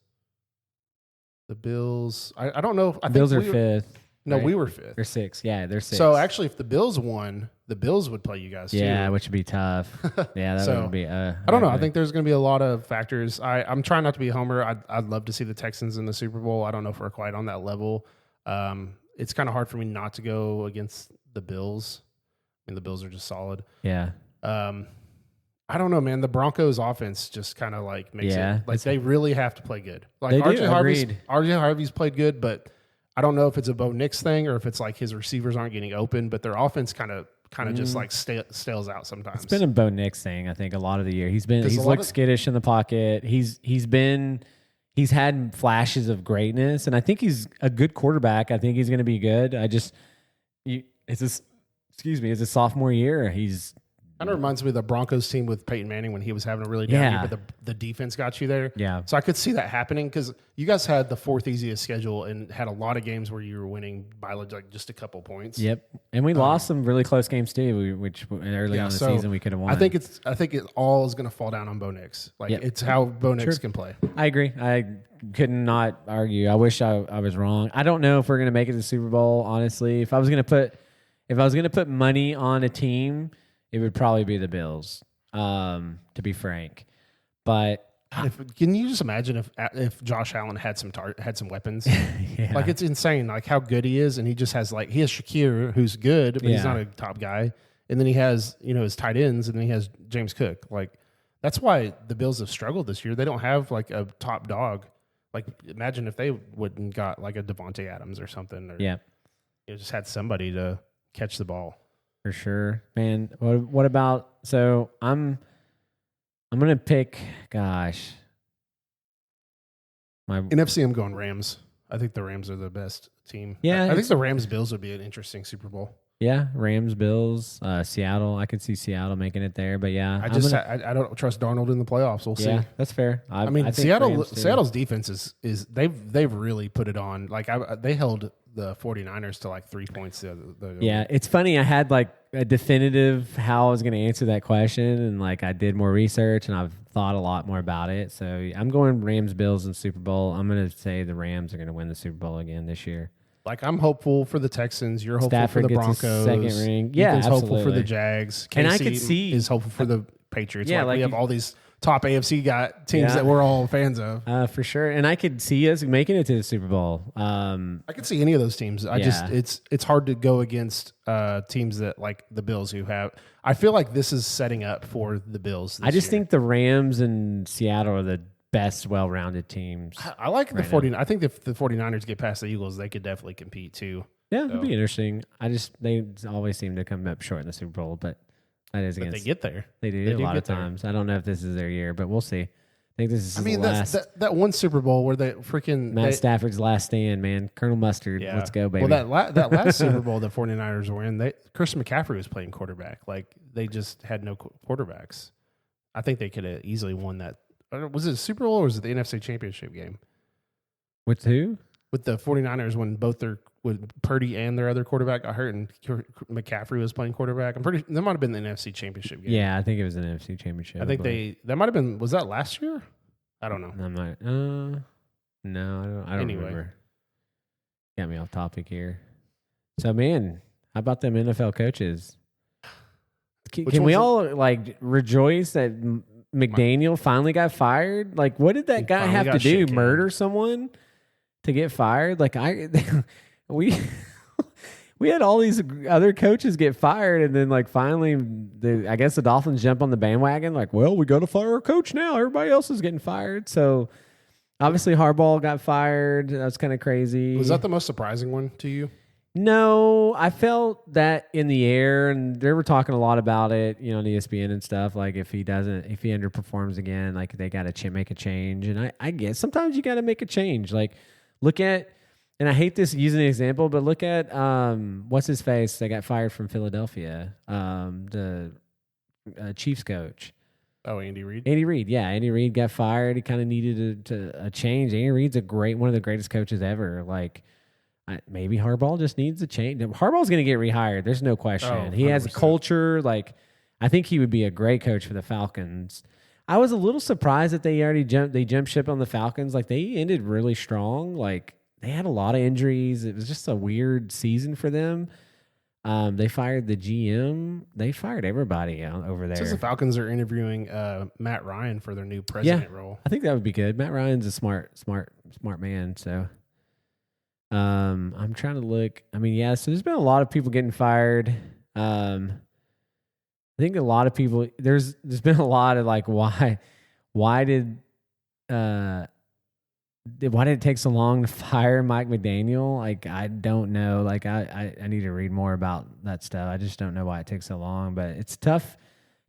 The Bills. I don't know. The Bills are fifth. No, right? we were fifth. They're sixth. Yeah, they're sixth. So actually, if the Bills won, the Bills would play you guys too. Yeah, which would be tough. Yeah, that would be. I don't know. I think there's going to be a lot of factors. I'm trying not to be a homer. I'd love to see the Texans in the Super Bowl. I don't know if we're quite on that level. It's kind of hard for me not to go against the Bills. I mean, the Bills are just solid. Yeah. I don't know, man. The Broncos offense just kind of like makes it like they really have to play good. Like they RJ Harvey's played good, but I don't know if it's a Bo Nix thing or if it's like his receivers aren't getting open, but their offense kind of just like stales out sometimes. It's been a Bo Nix thing, I think, a lot of the year. He's looked skittish in the pocket. He's had flashes of greatness, and I think he's a good quarterback. I think he's going to be good. It's a sophomore year. Kind of reminds me of the Broncos team with Peyton Manning when he was having a really down year, but the defense got you there. Yeah. So I could see that happening because you guys had the fourth easiest schedule and had a lot of games where you were winning by like just a couple points. Yep. And we lost some really close games too, which early on in the season we could have won. I think it all is going to fall down on Bo Nix. Like it's how Bo Nix can play. I agree. I could not argue. I wish I was wrong. I don't know if we're going to make it to the Super Bowl, honestly. If I was going to put money on a team, it would probably be the Bills, to be frank. But can you just imagine if Josh Allen had some weapons? Yeah. Like it's insane, like how good he is, and he just has he has Shakir, who's good, but he's not a top guy, and then he has his tight ends, and then he has James Cook. Like that's why the Bills have struggled this year. They don't have like a top dog. Like imagine if they wouldn't got like a Devontae Adams or something, or just had somebody to catch the ball. For sure, man. What about? So I'm gonna pick. Gosh, my NFC. I'm going Rams. I think the Rams are the best team. Yeah, I think the Rams Bills would be an interesting Super Bowl. Yeah, Rams Bills, Seattle. I could see Seattle making it there, but yeah, I don't trust Darnold in the playoffs. We'll see. Yeah, that's fair. I think Seattle's defense is they've really put it on. Like they held the 49ers to like 3 points the other Yeah, it's funny. I had like a definitive how I was going to answer that question, and like I did more research and I've thought a lot more about it. So I'm going Rams Bills in Super Bowl. I'm going to say the Rams are going to win the Super Bowl again this year. Like I'm hopeful for the Texans. You're hopeful Stafford for the gets Broncos. Second ring. Yeah, Ethan's absolutely. hopeful for the Jags. Casey and I could see is hopeful for the Patriots. Yeah, we have all these top AFC teams that we're all fans of. For sure. And I could see us making it to the Super Bowl. I could see any of those teams. It's hard to go against teams that like the Bills who have. I feel like this is setting up for the Bills. I just think the Rams and Seattle are the best well-rounded teams. I like the 49ers. I think if the 49ers get past the Eagles, they could definitely compete too. Yeah, it'd be interesting. They always seem to come up short in the Super Bowl, but that is against. But they get there. They do a lot of times. I don't know if this is their year, but we'll see. I think this is the last. That one Super Bowl where they freaking Matt Stafford's last stand, man. Colonel Mustard, let's go, baby. Well, that last Super Bowl the 49ers were in, Christian McCaffrey was playing quarterback. Like they just had no quarterbacks. I think they could have easily won that. Was it a Super Bowl or was it the NFC Championship game? With who? With the 49ers when when Purdy and their other quarterback got hurt and McCaffrey was playing quarterback. That might have been the NFC Championship game. Yeah, I think it was an NFC Championship. I think that might have been, was that last year? I don't know. No, I don't remember. Got me off topic here. So, man, how about them NFL coaches? Can we all rejoice that McDaniel finally got fired? Like, what did that guy have to do? Murder someone to get fired? Like, we had all these other coaches get fired, and then finally, I guess the Dolphins jump on the bandwagon. Like, well, we got to fire our coach now. Everybody else is getting fired. So, obviously, Harbaugh got fired. That's kind of crazy. Was that the most surprising one to you? No, I felt that in the air, and they were talking a lot about it, on ESPN and stuff. Like if he underperforms again, like they got to make a change. And I guess sometimes you got to make a change. Like look at, and I hate this using an example, but look at what's his face that got fired from Philadelphia, the Chiefs coach. Oh, Andy Reid. Andy Reid got fired. He kind of needed a change. Andy Reid's one of the greatest coaches ever. Like. Maybe Harbaugh just needs a change. Harbaugh's going to get rehired. There's no question. He has a culture. Like, I think he would be a great coach for the Falcons. I was a little surprised that they jumped ship on the Falcons. Like, they ended really strong. Like, they had a lot of injuries. It was just a weird season for them. They fired the GM. They fired everybody over there. Since the Falcons are interviewing Matt Ryan for their new president role. I think that would be good. Matt Ryan's a smart man, so... I'm trying to look. I mean, so there's been a lot of people getting fired. I think a lot of people there's been a lot of why did it take so long to fire Mike McDaniel? Like, I don't know. Like, I need to read more about that stuff. I just don't know why it takes so long, but it's tough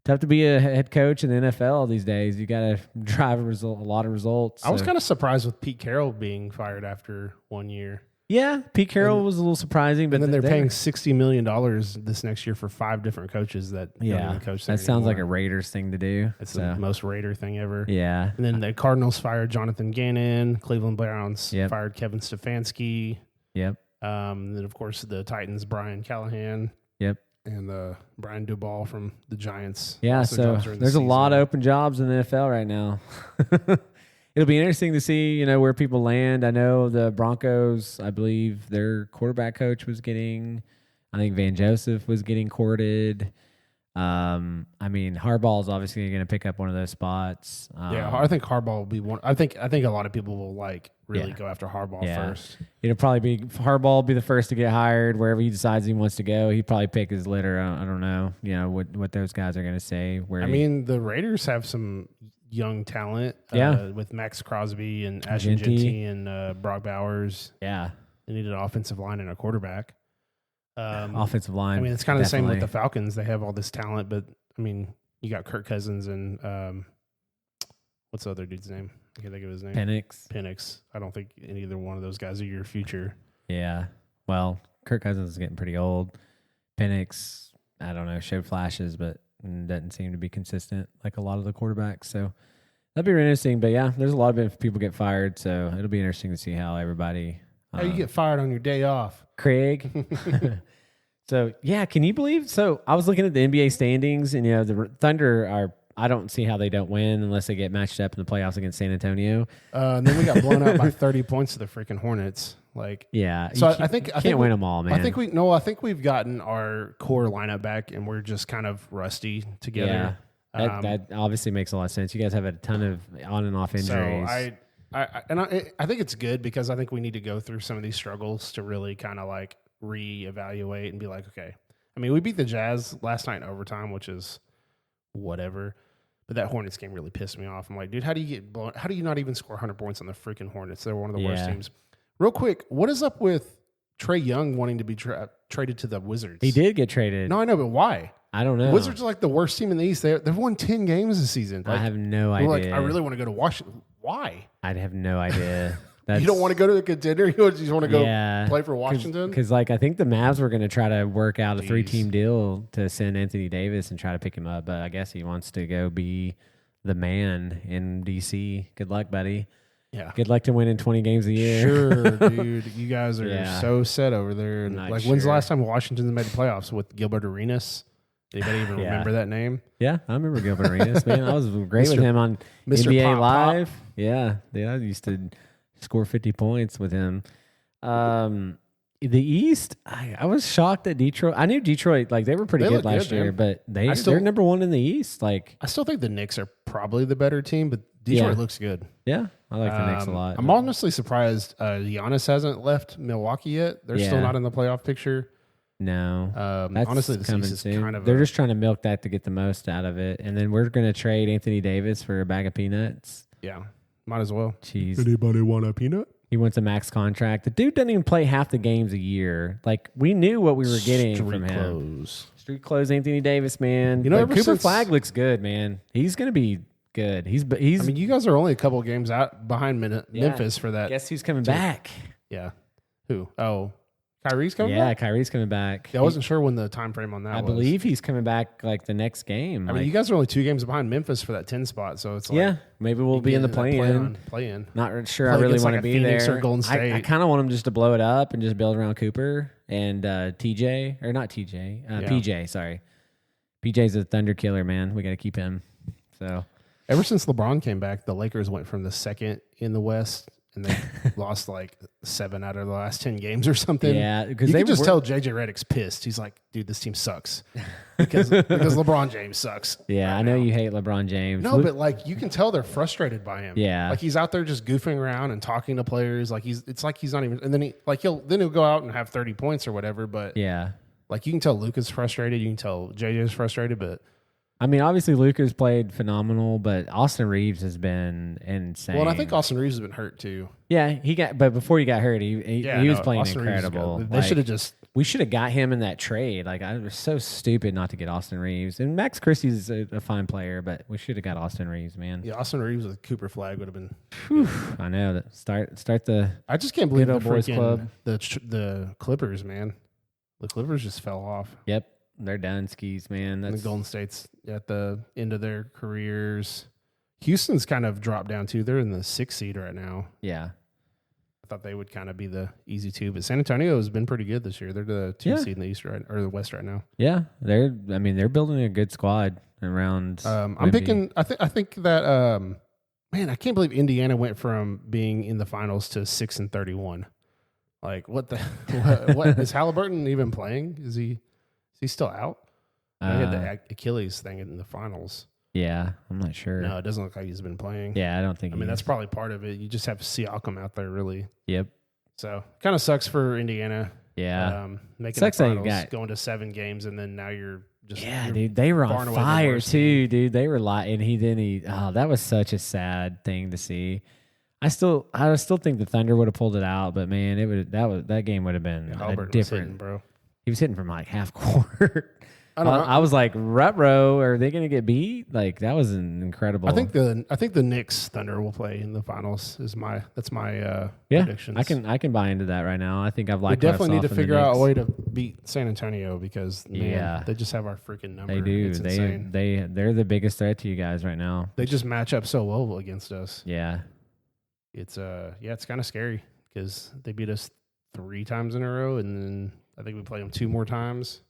to be a head coach in the NFL these days. You got to drive a lot of results. I was kind of surprised with Pete Carroll being fired after 1 year. Yeah, Pete Carroll was a little surprising, but then they're paying $60 million this next year for 5 different coaches that don't even coach there that sounds like a Raiders thing to do. It's the most Raider thing ever. Yeah. And then the Cardinals fired Jonathan Gannon. Cleveland Browns fired Kevin Stefanski. Yep. Then, of course, the Titans, Brian Callahan. Yep. And Brian Duvall from the Giants. Yeah, so there's a lot of open jobs in the NFL right now. It'll be interesting to see, where people land. I know the Broncos, I believe their quarterback coach I think Van Joseph was getting courted. I mean, Harbaugh is obviously going to pick up one of those spots. I think Harbaugh will be one. I think a lot of people will really go after Harbaugh first. It'll probably be Harbaugh will be the first to get hired wherever he decides he wants to go. He'd probably pick his litter. I don't know, what those guys are going to say. The Raiders have some young talent. With Max Crosby and Ashton Genty and Brock Bowers. Yeah, they needed an offensive line and a quarterback. Offensive line. I mean, it's kind of the same with the Falcons. They have all this talent, but I mean, you got Kirk Cousins and what's the other dude's name? I can't think of his name. Penix. I don't think either one of those guys are your future. Yeah. Well, Kirk Cousins is getting pretty old. Penix, I don't know, showed flashes, but doesn't seem to be consistent like a lot of the quarterbacks. So that'd be really interesting. But yeah, there's a lot of people get fired, so it'll be interesting to see how everybody. How you get fired on your day off, Craig? So yeah, can you believe? So I was looking at the NBA standings, and the Thunder are. I don't see how they don't win unless they get matched up in the playoffs against San Antonio. And then we got blown out by 30 points to the freaking Hornets. So I think win them all, man. I think we've gotten our core lineup back, and we're just kind of rusty together. That obviously makes a lot of sense. You guys have a ton of on and off injuries. So I think it's good because I think we need to go through some of these struggles to really kind of like reevaluate and be like, okay. I mean, we beat the Jazz last night in overtime, which is whatever. But that Hornets game really pissed me off. I'm like, dude, how do you get blown? How do you not even score 100 points on the freaking Hornets? They're one of the worst teams. Real quick, what is up with Trae Young wanting to be traded to the Wizards? He did get traded. No, I know, but why? I don't know. The Wizards are like the worst team in the East. They've won 10 games this season. Like, I have no idea. Like, I really want to go to Washington. Why? I'd have no idea. You don't want to go to a contender? You just want to go play for Washington? Because, like, I think the Mavs were going to try to work out a 3-team deal to send Anthony Davis and try to pick him up. But I guess he wants to go be the man in D.C. Good luck, buddy. Yeah. Good luck to winning 20 games a year. Sure, dude. You guys are so set over there. And like, when's the last time Washington made the playoffs with Gilbert Arenas? Anybody even remember that name? Yeah, I remember Gilbert Arenas, man. I was great with him on Mr. NBA Pop Live. Pop. Yeah, I used to score 50 points with him. The East, I was shocked at Detroit. I knew Detroit, like, they were pretty good last year, but they're number one in the East. Like, I still think the Knicks are probably the better team, but Detroit looks good. Yeah, I like the Knicks a lot. I'm honestly surprised Giannis hasn't left Milwaukee yet. They're still not in the playoff picture. No. Honestly, the East is kind of... They're just trying to milk that to get the most out of it. And then we're going to trade Anthony Davis for a bag of peanuts. Yeah, might as well. Jeez. Anybody want a peanut? He wants a max contract. The dude doesn't even play half the games a year. Like, we knew what we were getting from him. Street clothes, Anthony Davis, man. You know, Cooper Flag looks good, man. He's going to be good. He's. I mean, you guys are only a couple games out behind Memphis for that. Guess who's coming back? Yeah. Who? Oh, Kyrie's coming back? Yeah, Kyrie's coming back. Yeah, I wasn't sure when the time frame on that was. I believe he's coming back like the next game. I mean, you guys are only 2 games behind Memphis for that 10 spot, so it's like... Yeah, maybe we'll be in the play-in. Not sure I really want to be Phoenix there. Or Golden State. I kind of want them just to blow it up and just build around Cooper and TJ, or not TJ, PJ, sorry. PJ's a thunder killer, man. We got to keep him. So... Ever since LeBron came back, the Lakers went from the second in the West, and they lost like 7 out of the last 10 games or something. Yeah, because you can just tell JJ Redick's pissed. He's like, dude, this team sucks because LeBron James sucks. Yeah, I know you hate LeBron James. No, but like you can tell they're frustrated by him. Yeah, like he's out there just goofing around and talking to players. Like it's like he's not even. And then he'll go out and have 30 points or whatever. But yeah, like you can tell Luka's frustrated. You can tell JJ's frustrated, but. I mean, obviously Luka's played phenomenal, but Austin Reeves has been insane. Well, and I think Austin Reeves has been hurt too. Yeah, but before he got hurt, he was playing Austin incredible. They should have just. We should have got him in that trade. Like, I was so stupid not to get Austin Reeves. And Max Christie's a fine player, but we should have got Austin Reeves, man. Yeah, Austin Reeves with Cooper Flag would have been. I know that. Start the. I just can't believe the boys club. The Clippers, man. The Clippers just fell off. Yep. They're done skis, man. The Golden State's at the end of their careers. Houston's kind of dropped down too. They're in the 6th seed right now. Yeah. I thought they would kind of be the easy 2, but San Antonio has been pretty good this year. They're the 2 seed in the East or the West right now. Yeah, they're building a good squad around. I'm picking. I think that man, I can't believe Indiana went from being in the finals to 6-31. Like what is Halliburton even playing? Is he still out? He had the Achilles thing in the finals. Yeah, I'm not sure. No, it doesn't look like he's been playing. Yeah, I don't think. I mean, that's probably part of it. You just have Siakam out there, really. Yep. So, kind of sucks for Indiana. Yeah. Making the finals, going to 7 games, and then now you're just dude. They were on fire too, dude. They were and he. Oh, that was such a sad thing to see. I still think the Thunder would have pulled it out, but man, that game would have been different. Was hitting, bro. He was hitting from like half court. I was like, rut-row, are they going to get beat? Like, that was an incredible. I think the Knicks Thunder will play in the finals. That's my predictions. I can buy into that right now. I think I've liked. We definitely need to figure out a way to beat San Antonio because they just have our freaking number. They do. It's insane. They're the biggest threat to you guys right now. They just match up so well against us. Yeah. It's it's kind of scary because they beat us 3 times in a row, and then I think we play them 2 more times.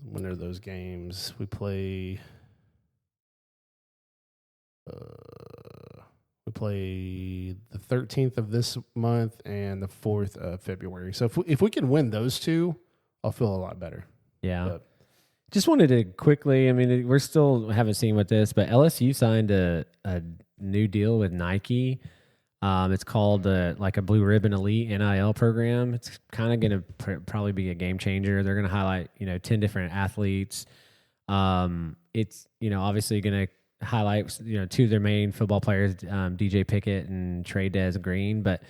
When are those games? We play. We play the 13th of this month and the 4th of February. So if we can win those 2, I'll feel a lot better. Yeah. But Just wanted to quickly, I mean, we're still haven't seen what this, but LSU signed a new deal with Nike. It's called like a Blue Ribbon Elite NIL program. It's kind of going to probably be a game changer. They're going to highlight, 10 different athletes. It's, obviously going to highlight, two of their main football players, DJ Pickett and Trey Des Green. But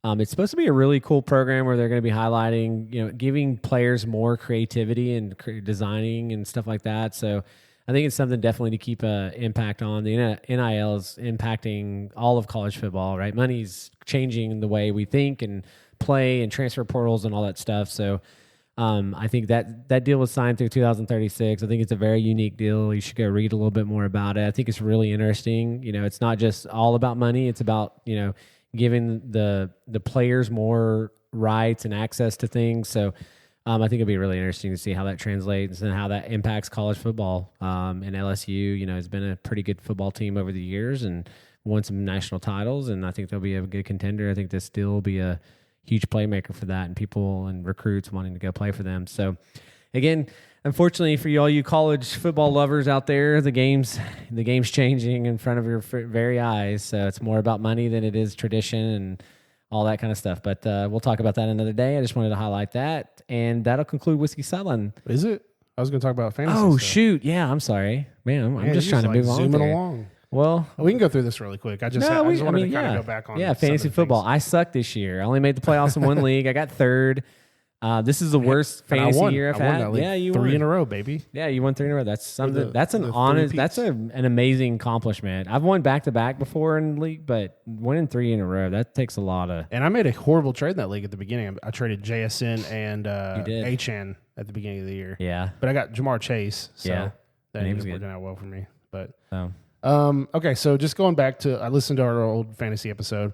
it's supposed to be a really cool program where they're going to be highlighting, giving players more creativity and designing and stuff like that. So I think it's something definitely to keep an impact on. The NIL is impacting all of college football, right? Money's changing the way we think and play and transfer portals and all that stuff. So I think that deal was signed through 2036. I think it's a very unique deal. You should go read a little bit more about it. I think it's really interesting. It's not just all about money. It's about, giving the players more rights and access to things. So I think it'll be really interesting to see how that translates and how that impacts college football. And LSU, has been a pretty good football team over the years and won some national titles. And I think they'll be a good contender. I think this deal will be a huge playmaker for that and people and recruits wanting to go play for them. So again, unfortunately for all you college football lovers out there, the game's changing in front of your very eyes. So it's more about money than it is tradition and all that kind of stuff. But we'll talk about that another day. I just wanted to highlight that. And that'll conclude Whiskey Sideline. Is it? I was going to talk about fantasy stuff. Shoot. Yeah, I'm sorry. Man, I'm just trying to move on. Zooming along. Well, we can go through this really quick. I just wanted to kind of go back on. Yeah, fantasy football. I sucked this year. I only made the playoffs in one league. I got third. This is the worst fantasy year I've had. Yeah, you won 3 in a row, baby. Yeah, you won 3 in a row. That's something. That's an amazing accomplishment. I've won back to back before in the league, but winning 3 in a row, that takes a lot of. And I made a horrible trade in that league at the beginning. I traded JSN and Achan at the beginning of the year. Yeah, but I got Jamar Chase, so that was working out well for me. But okay, so just going back to, I listened to our old fantasy episode,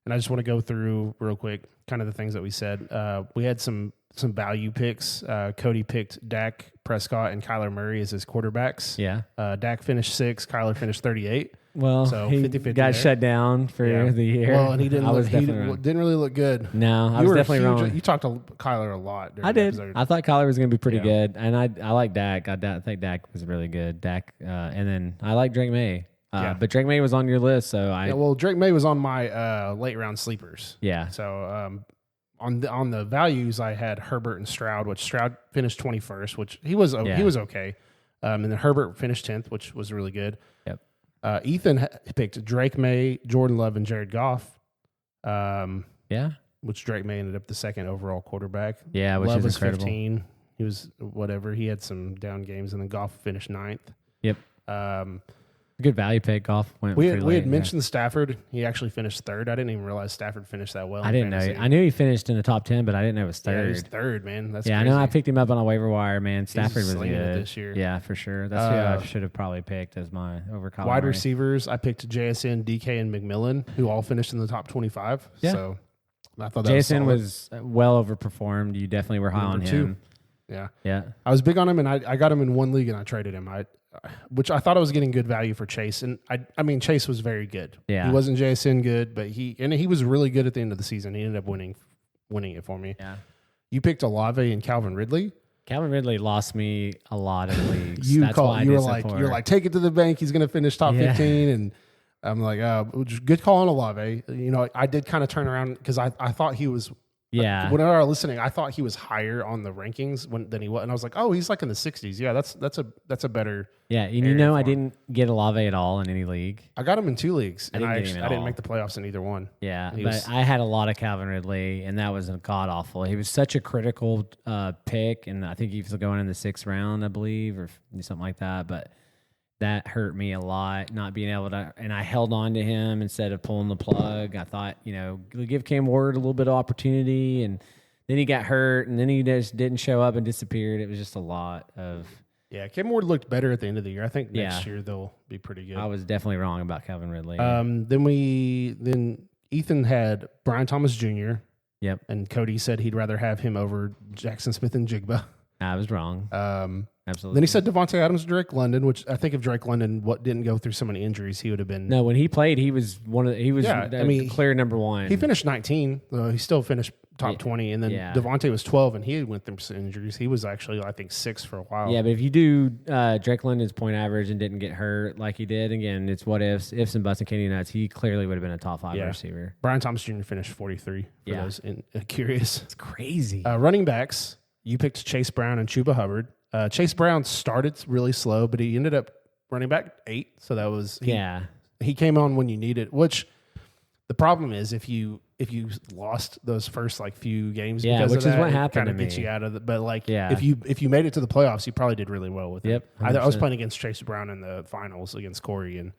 and I just want to go through real quick kind of the things that we said. We had some value picks. Cody picked Dak Prescott and Kyler Murray as his quarterbacks. Yeah. Dak finished 6th. Kyler finished 38. Well, so he 50-50 got shut down for the year. Well, and he didn't really look good. No, I was definitely wrong. You talked to Kyler a lot. I did. I thought Kyler was going to be pretty good, and I like Dak. I think Dak was really good. Dak, and then I like Drake May. But Drake May was on your list, so Drake May was on my late round sleepers. Yeah. So on the values, I had Herbert and Stroud, which Stroud finished 21st, which he was okay. And then Herbert finished 10th, which was really good. Yep. Ethan picked Drake May, Jordan Love, and Jared Goff. Which Drake May ended up the second overall quarterback. Yeah, which Love is was incredible. 15. He was whatever. He had some down games, and then Goff finished 9th. Yep. Good value pick. Goff went we pretty late. We had mentioned Stafford. He actually finished 3rd. I didn't even realize Stafford finished that well. I didn't know. I knew he finished in the top 10, but I didn't know it was 3rd. Yeah, he was 3rd, man. That's crazy. I know. I picked him up on a waiver wire, man. Stafford was good this year. Yeah, for sure. That's who I should have probably picked as my over Kyler wide Murray. Receivers. I picked JSN, DK, and McMillan, who all finished in the top 25. Yeah. So I thought that JSN was well overperformed. You definitely were high on him. Yeah. Yeah. I was big on him, and I got him in one league, and I traded him. Which I thought I was getting good value for Chase, and I mean Chase was very good. Yeah, he wasn't JSN good, but he was really good at the end of the season. He ended up winning it for me. Yeah, you picked Olave and Calvin Ridley. Calvin Ridley lost me a lot of leagues. You're like take it to the bank. He's going to finish top 15, and I'm like, good call on Olave. I did kind of turn around because I thought he was. Yeah. Whenever I was listening, I thought he was higher on the rankings than he was, and I was like, "Oh, he's like in the 60s." Yeah, that's a better. Yeah, and I didn't get Olave at all in any league. I got him in 2 leagues, and I didn't make the playoffs in either one. Yeah, I had a lot of Calvin Ridley, and that was god awful. He was such a critical pick, and I think he was going in the 6th round, I believe, or something like that. But that hurt me a lot, not being able to, and I held on to him instead of pulling the plug. I thought, give Cam Ward a little bit of opportunity, and then he got hurt, and then he just didn't show up and disappeared. It was just a lot of... Yeah, Cam Ward looked better at the end of the year. I think next year they'll be pretty good. I was definitely wrong about Calvin Ridley. Then Ethan had Brian Thomas Jr. Yep. And Cody said he'd rather have him over Jackson Smith and Jigba. I was wrong. Absolutely. Then he said Devontae Adams, Drake London, which I think if Drake London didn't go through so many injuries, he would have been. No, when he played, he was clear number one. He finished 19. He still finished top 20. And then Devontae was 12, and he went through some injuries. He was actually, I think, 6 for a while. Yeah, but if you do Drake London's point average and didn't get hurt like he did, again, it's what ifs and buts and candy nuts. He clearly would have been a top 5 receiver. Brian Thomas Jr. finished 43 for those curious. It's crazy. Running backs, you picked Chase Brown and Chuba Hubbard. Chase Brown started really slow, but he ended up running back 8. So that was he came on when you needed. Which the problem is if you lost those first few games, because which of is that, what happened kind of to gets me. you out of it. But if you made it to the playoffs, you probably did really well with it. I was playing against Chase Brown in the finals against Corey, and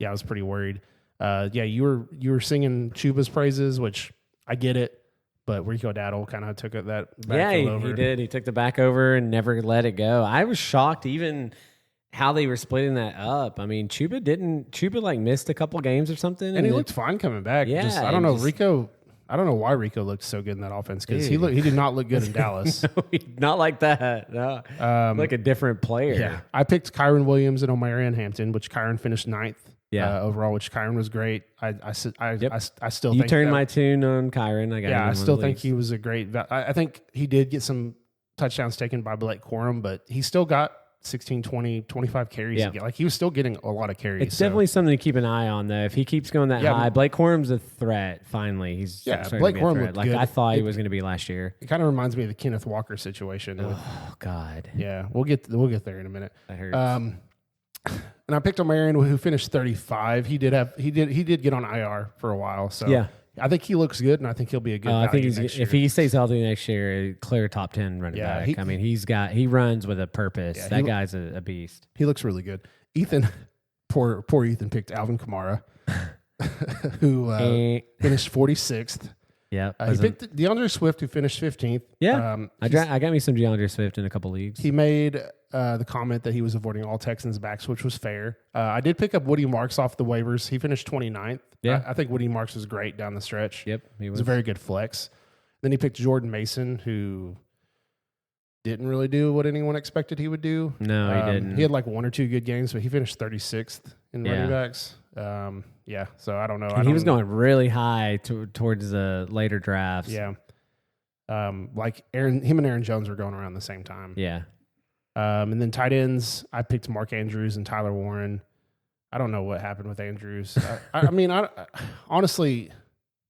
I was pretty worried. You were singing Chuba's praises, which I get it. But Rico Dowdle kind of took that backfield over. He did. He took the back over and never let it go. I was shocked even how they were splitting that up. I mean, Chuba missed a couple games or something. And he looked fine coming back. Yeah. I don't know. Rico, I don't know why Rico looked so good in that offense because he did not look good in Dallas. No, not like that. No. Like a different player. Yeah. I picked Kyron Williams and Omarion Hampton, which Kyron finished 9th. Overall, which Kyron was great. I still you think turned my tune on Kyron. I still think he was a great. I think he did get some touchdowns taken by Blake Corum, but he still got 16, 20, 25 carries. Yeah. He was still getting a lot of carries. It's definitely something to keep an eye on, though. If he keeps going that high, Blake Corum's a threat. Finally, he's Blake Corum looked good. I thought he was going to be last year. It kind of reminds me of the Kenneth Walker situation. Oh God. Yeah, we'll get there in a minute. That hurts. And I picked Omarion, who finished 35. He did get on IR for a while. So I think he looks good, and I think he'll be a good. I think if he stays healthy next year, a clear top 10 running back. He runs with a purpose. Yeah, that guy's a beast. He looks really good. Ethan, poor Ethan picked Alvin Kamara, who finished 46th. Yeah, he picked DeAndre Swift, who finished 15th. Yeah, I got me some DeAndre Swift in a couple leagues. He made the comment that he was avoiding all Texans backs, which was fair. I did pick up Woody Marks off the waivers. He finished 29th. Yeah, I think Woody Marks was great down the stretch. Yep, he was a very good flex. Then he picked Jordan Mason, who didn't really do what anyone expected he would do. No, he didn't. He had 1 or 2 good games, but he finished 36th in running backs. So I don't know. He was going really high towards the later drafts. Yeah. Him and Aaron Jones were going around the same time. Yeah. And then tight ends, I picked Mark Andrews and Tyler Warren. I don't know what happened with Andrews. Honestly,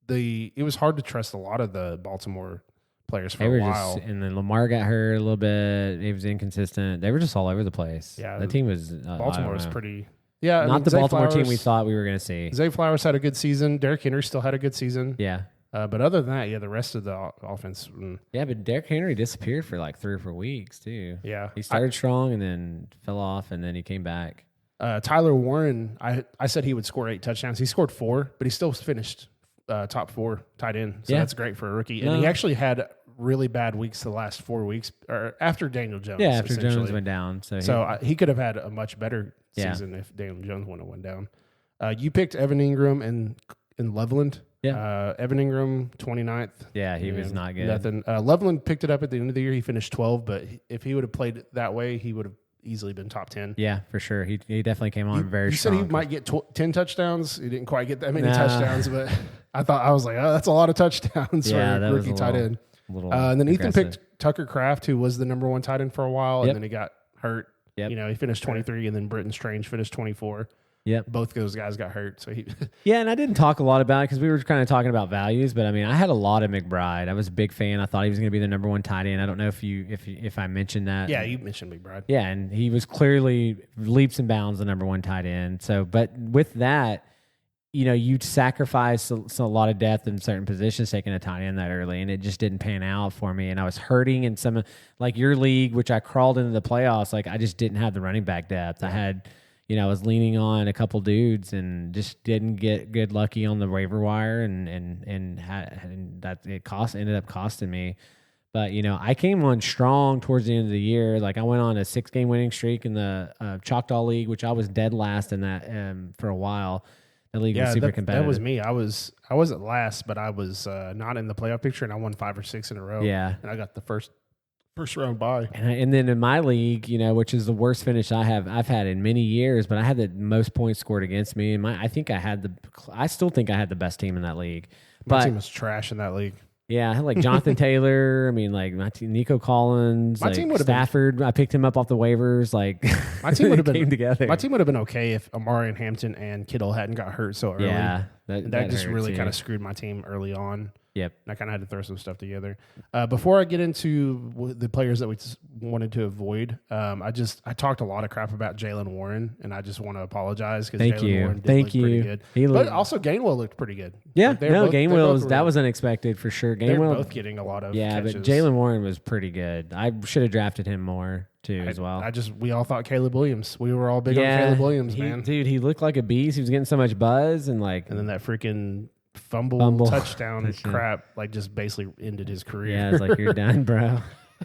it was hard to trust a lot of the Baltimore players for a while. And then Lamar got hurt a little bit. He was inconsistent. They were just all over the place. Yeah. The team was... Baltimore was pretty... Yeah, not the Baltimore team we thought we were going to see. Zay Flowers had a good season. Derrick Henry still had a good season. Yeah. But other than that, the rest of the offense. Yeah, but Derrick Henry disappeared for 3 or 4 weeks, too. Yeah. He started strong and then fell off, and then he came back. Tyler Warren, I said he would score 8 touchdowns. He scored 4, but he still finished top 4 tight end. So that's great for a rookie. And he actually had really bad weeks the last 4 weeks, or after Daniel Jones. Yeah, after Jones went down. So he could have had a much better season if Daniel Jones wouldn't have went down. You picked Evan Ingram and Loveland. Yeah. Evan Ingram, 29th. Yeah, he was not good. Nothing. Loveland picked it up at the end of the year. He finished 12, but if he would have played that way, he would have easily been top 10. Yeah, for sure. He definitely came on very strong. He said he might get 10 touchdowns. He didn't quite get that many touchdowns, but I was like, oh, that's a lot of touchdowns for a rookie tight end. And then Ethan picked Tucker Kraft, who was the number 1 tight end for a while, and then he got hurt. Yep. He finished 23, and then Britton Strange finished 24. Yep. Both those guys got hurt. So yeah, and I didn't talk a lot about it because we were kind of talking about values, but I mean, I had a lot of McBride. I was a big fan. I thought he was going to be the number 1 tight end. I don't know if I mentioned that. Yeah, you mentioned McBride. Yeah, and he was clearly leaps and bounds the number 1 tight end. So, but with that, you sacrifice a lot of depth in certain positions taking a tight end that early, and it just didn't pan out for me. And I was hurting in some your league, which I crawled into the playoffs. I just didn't have the running back depth. I had. I was leaning on a couple dudes and just didn't get good lucky on the waiver wire, and that ended up costing me. But I came on strong towards the end of the year. I went on a 6-game winning streak in the Choctaw League, which I was dead last in that for a while. The league was super competitive. That was me. I wasn't last, but I was not in the playoff picture, and I won 5 or 6 in a row. Yeah, and I got the first round bye. And then in my league, which is the worst finish I've had in many years, but I had the most points scored against me. And I still think I had the best team in that league. My team was trash in that league. Yeah, I had like Jonathan Taylor. I mean, like my team, Nico Collins, My like team would have Stafford. I picked him up off the waivers. Like My team would have been came together. My team would have been okay if Amari and Hampton and Kittle hadn't got hurt so early. Yeah, that just hurt really too. kind of screwed my team early on. Yep. And I kind of had to throw some stuff together. Before I get into the players that we just wanted to avoid, I talked a lot of crap about Jalen Warren, and I just want to apologize because Jalen Warren did look pretty good. But also Gainwell looked pretty good. Yeah, Gainwell that was unexpected for sure. They're Gainwell both getting a lot of catches. But Jalen Warren was pretty good. I should have drafted him more too as well. We all thought Caleb Williams. We were all big on Caleb Williams, man. Dude, he looked like a beast. He was getting so much buzz and then that freaking fumble touchdown crap just basically ended his career. Yeah, it's like you're done, bro.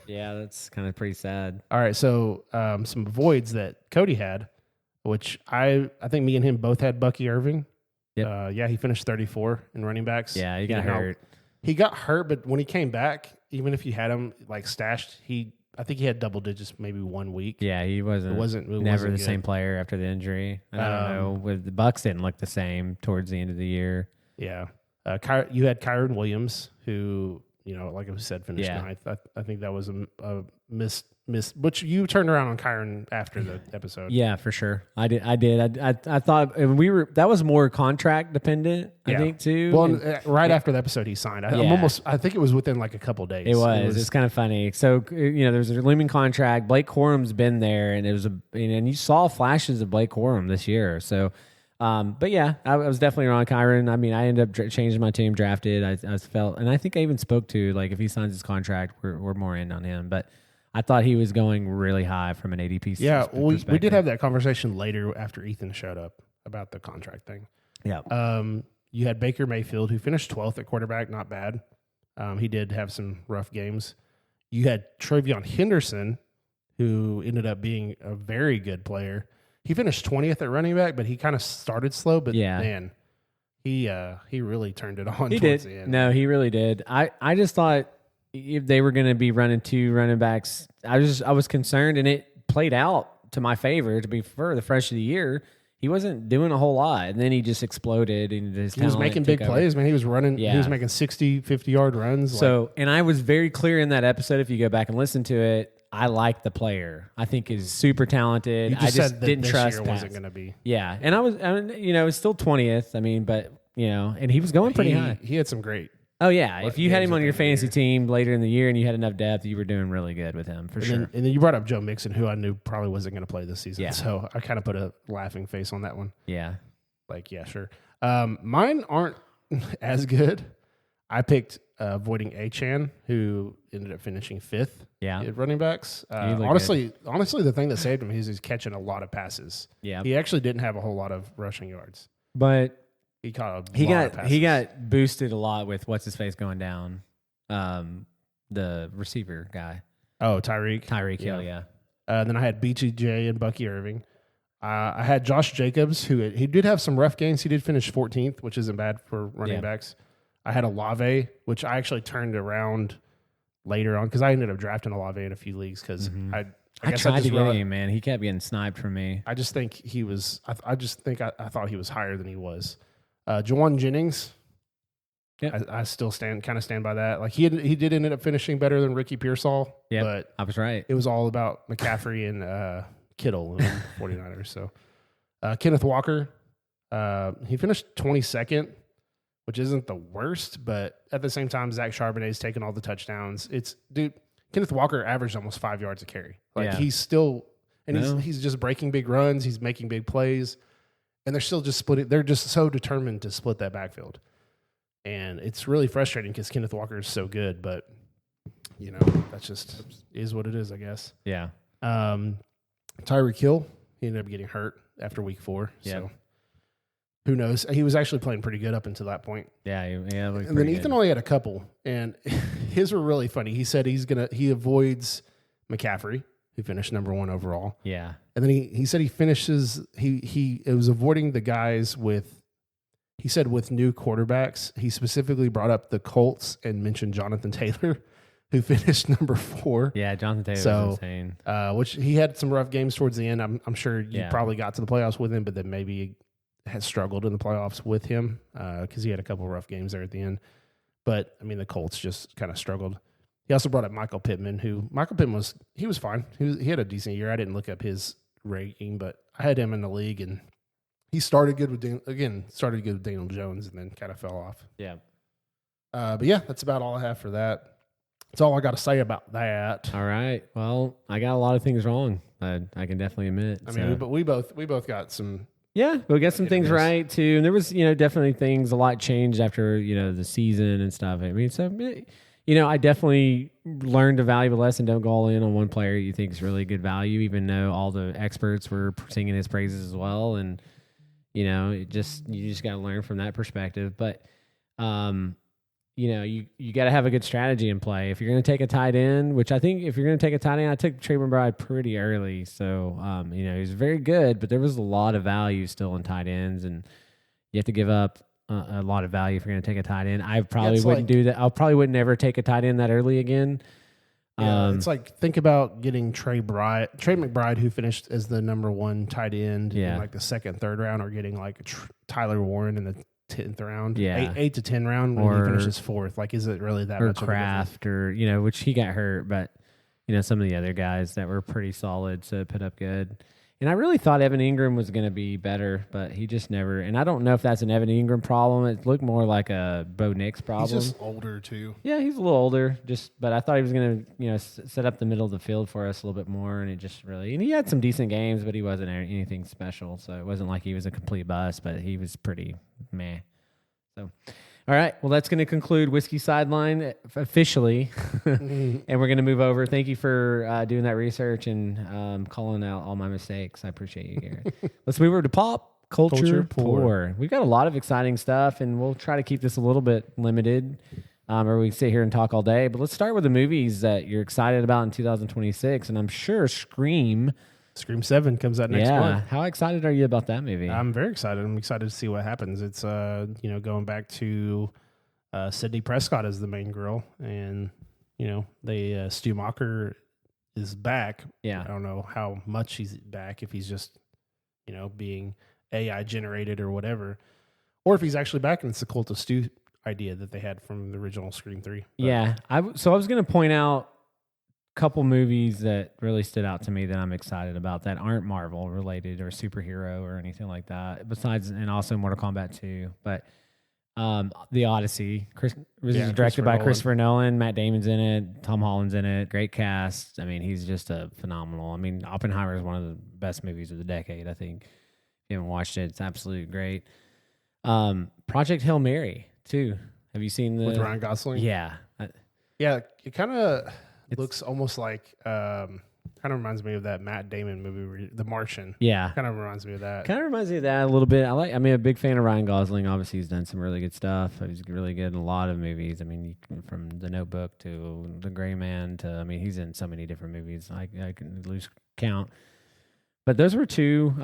Yeah, that's kind of pretty sad. All right, so some voids that Cody had, which I think me and him both had Bucky Irving. Yep. He finished 34 in running backs. Yeah, he got hurt. He got hurt, but when he came back, even if you had him stashed, I think he had double digits maybe 1 week. Yeah, he wasn't the same player after the injury. I don't know. With the Bucks didn't look the same towards the end of the year. Yeah. You had Kyron Williams, who, like I said, finished ninth. I think that was a miss, which you turned around on Kyron after the episode. Yeah, for sure. I did. I thought that was more contract dependent, I think, too. Well, after the episode he signed. I think it was within a couple days. It was. It's kind of funny. So, there's a looming contract. Blake Corum's been there, and and you saw flashes of Blake Corum this year. So, but yeah, I was definitely wrong, Kyron. I mean, I ended up changing my team, drafted. I felt, and I think I even spoke to if he signs his contract, we're more in on him. But I thought he was going really high from an ADP. Yeah, we did have that conversation later after Ethan showed up about the contract thing. Yeah. You had Baker Mayfield, who finished 12th at quarterback, not bad. He did have some rough games. You had Travion Henderson, who ended up being a very good player. He finished 20th at running back, but he kind of started slow. But man, he really turned it on. He towards did. The end. No, he really did. I just thought if they were going to be running two running backs, I was concerned, and it played out to my favor. To be fair, the fresh of the year, he wasn't doing a whole lot, and then he just exploded into his. He was making big plays, man. He was running. Yeah. He was making 60, 50-yard runs. So, and I was very clear in that episode. If you go back and listen to it, I like the player. I think he's super talented. I just didn't trust year wasn't going to be. Yeah, and it's still 20th. I mean, but and he was going pretty high. He had some great. Oh yeah, if you had him on your fantasy team later in the year and you had enough depth, you were doing really good with him for sure. And then you brought up Joe Mixon, who I knew probably wasn't going to play this season. Yeah. So I kind of put a laughing face on that one. Yeah, yeah, sure. Mine aren't as good. I picked avoiding Achane, who ended up finishing 5th. Yeah, at running backs. Honestly, the thing that saved him is he's catching a lot of passes. Yeah, he actually didn't have a whole lot of rushing yards, but he caught a lot of passes. He got boosted a lot with what's his face going down, the receiver guy. Oh, Tyreek Hill, yeah. Then I had BTJ and Bucky Irving. I had Josh Jacobs, who he did have some rough games. He did finish 14th, which isn't bad for running backs. I had Olave, which I actually turned around later on because I ended up drafting Olave in a few leagues because I tried to get him, man. He kept getting sniped from me. I just think he was. I thought he was higher than he was. Jawan Jennings. Yeah, I still stand by that. Like he did end up finishing better than Ricky Pearsall. Yeah, but I was right. It was all about McCaffrey and Kittle and 49ers. So Kenneth Walker, he finished 22nd, which isn't the worst, but at the same time, Zach Charbonnet's taking all the touchdowns. Kenneth Walker averaged almost 5 yards a carry. He's still, and he's just breaking big runs. He's making big plays, and they're still just splitting. They're just so determined to split that backfield. And it's really frustrating because Kenneth Walker is so good, but that's just is what it is, I guess. Yeah. Tyreek Hill, he ended up getting hurt after week 4. Yeah. So who knows? He was actually playing pretty good up until that point. Yeah. And then Ethan only had a couple, and his were really funny. He said he avoids McCaffrey, who finished number 1 overall. Yeah. And then he said he finishes. He was avoiding the guys with. He said with new quarterbacks, he specifically brought up the Colts and mentioned Jonathan Taylor, who finished number 4. Yeah, Jonathan Taylor was insane. Which he had some rough games towards the end. I'm sure you probably got to the playoffs with him, but then maybe has struggled in the playoffs with him because he had a couple of rough games there at the end. But I mean, the Colts just kind of struggled. He also brought up Michael Pittman, was fine. He had a decent year. I didn't look up his ranking, but I had him in the league, and he started good with Daniel Jones, and then kind of fell off. Yeah. But yeah, that's about all I have for that. That's all I got to say about that. All right. Well, I got a lot of things wrong. I can definitely admit. I mean, but we both got some. Yeah, we got some things right too, and there was definitely things a lot changed after the season and stuff. I mean, so I definitely learned a valuable lesson. Don't go all in on one player you think is really good value, even though all the experts were singing his praises as well. And you just got to learn from that perspective. But you got to have a good strategy in play. If you're going to take a tight end, which I think if you're going to take a tight end, I took Trey McBride pretty early. So, he's very good, but there was a lot of value still in tight ends, and you have to give up a lot of value if you're going to take a tight end. I probably wouldn't do that. I probably would never take a tight end that early again. Yeah, it's like, think about getting Trey McBride, who finished as the number 1 tight end in like the second, third round, or getting like Tyler Warren in the 10th round, 8 to 10 round, when he finishes 4th. Like, is it really that much? Or Kraft, or which he got hurt, but some of the other guys that were pretty solid to put up good. And I really thought Evan Ingram was going to be better, but he just never. And I don't know if that's an Evan Ingram problem. It looked more like a Bo Nix problem. He's just older too. Yeah, he's a little older. But I thought he was going to set up the middle of the field for us a little bit more, and it just really. And he had some decent games, but he wasn't anything special. So it wasn't like he was a complete bust, but he was pretty meh. So, all right. Well, that's going to conclude Whiskey Sideline officially, and we're going to move over. Thank you for doing that research and calling out all my mistakes. I appreciate you, Garrett. Let's move over to Pop Culture Pour. We've got a lot of exciting stuff, and we'll try to keep this a little bit limited, or we can sit here and talk all day. But let's start with the movies that you're excited about in 2026, and I'm sure Scream 7 comes out next month. How excited are you about that movie? I'm very excited. I'm excited to see what happens. It's going back to Sidney Prescott as the main girl, and Stu Macher is back. Yeah, I don't know how much he's back, if he's just being AI generated or whatever, or if he's actually back and it's the Cult of Stu idea that they had from the original Scream 3. But yeah, I was going to point out couple movies that really stood out to me that I'm excited about that aren't Marvel related or superhero or anything like that. Besides, and also Mortal Kombat 2, but The Odyssey. This is directed by Christopher Nolan. Matt Damon's in it. Tom Holland's in it. Great cast. I mean, he's just a phenomenal. I mean, Oppenheimer is one of the best movies of the decade. I think if you haven't watched it, it's absolutely great. Project Hail Mary too. Have you seen with Ryan Gosling? Yeah. Yeah, it kind of looks almost like, kind of reminds me of that Matt Damon movie, The Martian. Yeah. Kind of reminds me of that. Kind of reminds me of that a little bit. A big fan of Ryan Gosling. Obviously, he's done some really good stuff. He's really good in a lot of movies. I mean, from The Notebook to The Gray Man to, he's in so many different movies. I can lose count. But those were two.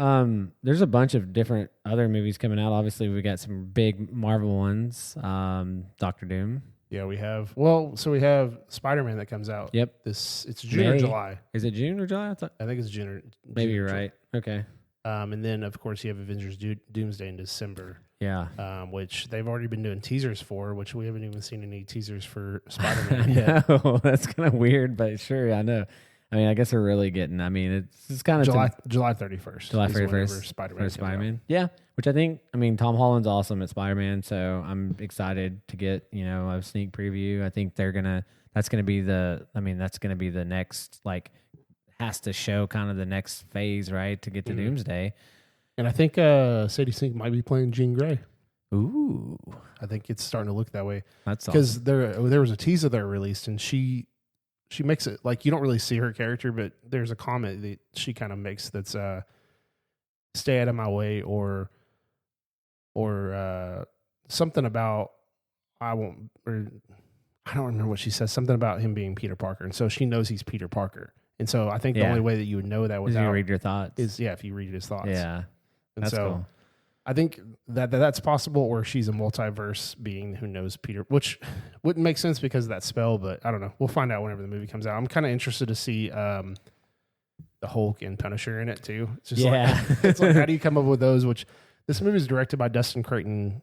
There's a bunch of different other movies coming out. Obviously, we got some big Marvel ones. Doctor Doom. Yeah, we have. Well, so we have Spider-Man that comes out. Yep. It's June or July. Is it June or July? I think it's June or maybe you're right. Okay. And then of course you have Avengers Doomsday in December. Yeah. Which they've already been doing teasers for, which we haven't even seen any teasers for Spider-Man yet. No, that's kind of weird, but sure, I know. I guess we're really getting. It's kind of July 31st. July 31st for Spider-Man. Yeah, which I think. Tom Holland's awesome at Spider-Man, so I'm excited to get a sneak preview. I think that's gonna be the next, like, has to show kind of the next phase, right, to get to Doomsday. And I think Sadie Sink might be playing Jean Grey. Ooh, I think it's starting to look that way. That's because awesome. there was a teaser that released, and she makes it like you don't really see her character, but there's a comment that she kind of makes that's stay out of my way or something about I don't remember what she says, something about him being Peter Parker, and so she knows he's Peter Parker, and so I think the only way that you would know that without read your thoughts is if you read his thoughts. Yeah, and that's so cool. I think that's possible, or she's a multiverse being who knows Peter, which wouldn't make sense because of that spell, but I don't know. We'll find out whenever the movie comes out. I'm kind of interested to see the Hulk and Punisher in it too. It's just it's like, how do you come up with those? Which this movie is directed by Dustin Creighton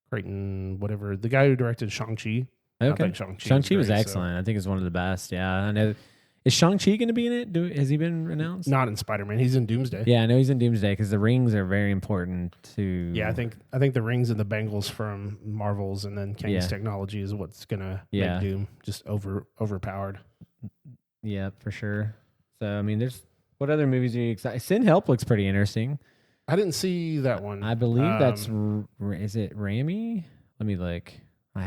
Creighton, whatever. The guy who directed Shang-Chi. Okay. I think Shang-Chi, Shang-Chi was great, excellent. I think it's one of the best. Yeah, I know. Is Shang-Chi going to be in it? Has he been announced? Not in Spider-Man. He's in Doomsday. Yeah, I know he's in Doomsday because the rings are very important to. Yeah, I think the rings and the bangles from Marvels and then Kang's technology is what's gonna make Doom just overpowered. Yeah, for sure. So I mean, what other movies are you excited? Sin Help looks pretty interesting. I didn't see that one. I believe that's is it Rami? Let me look. I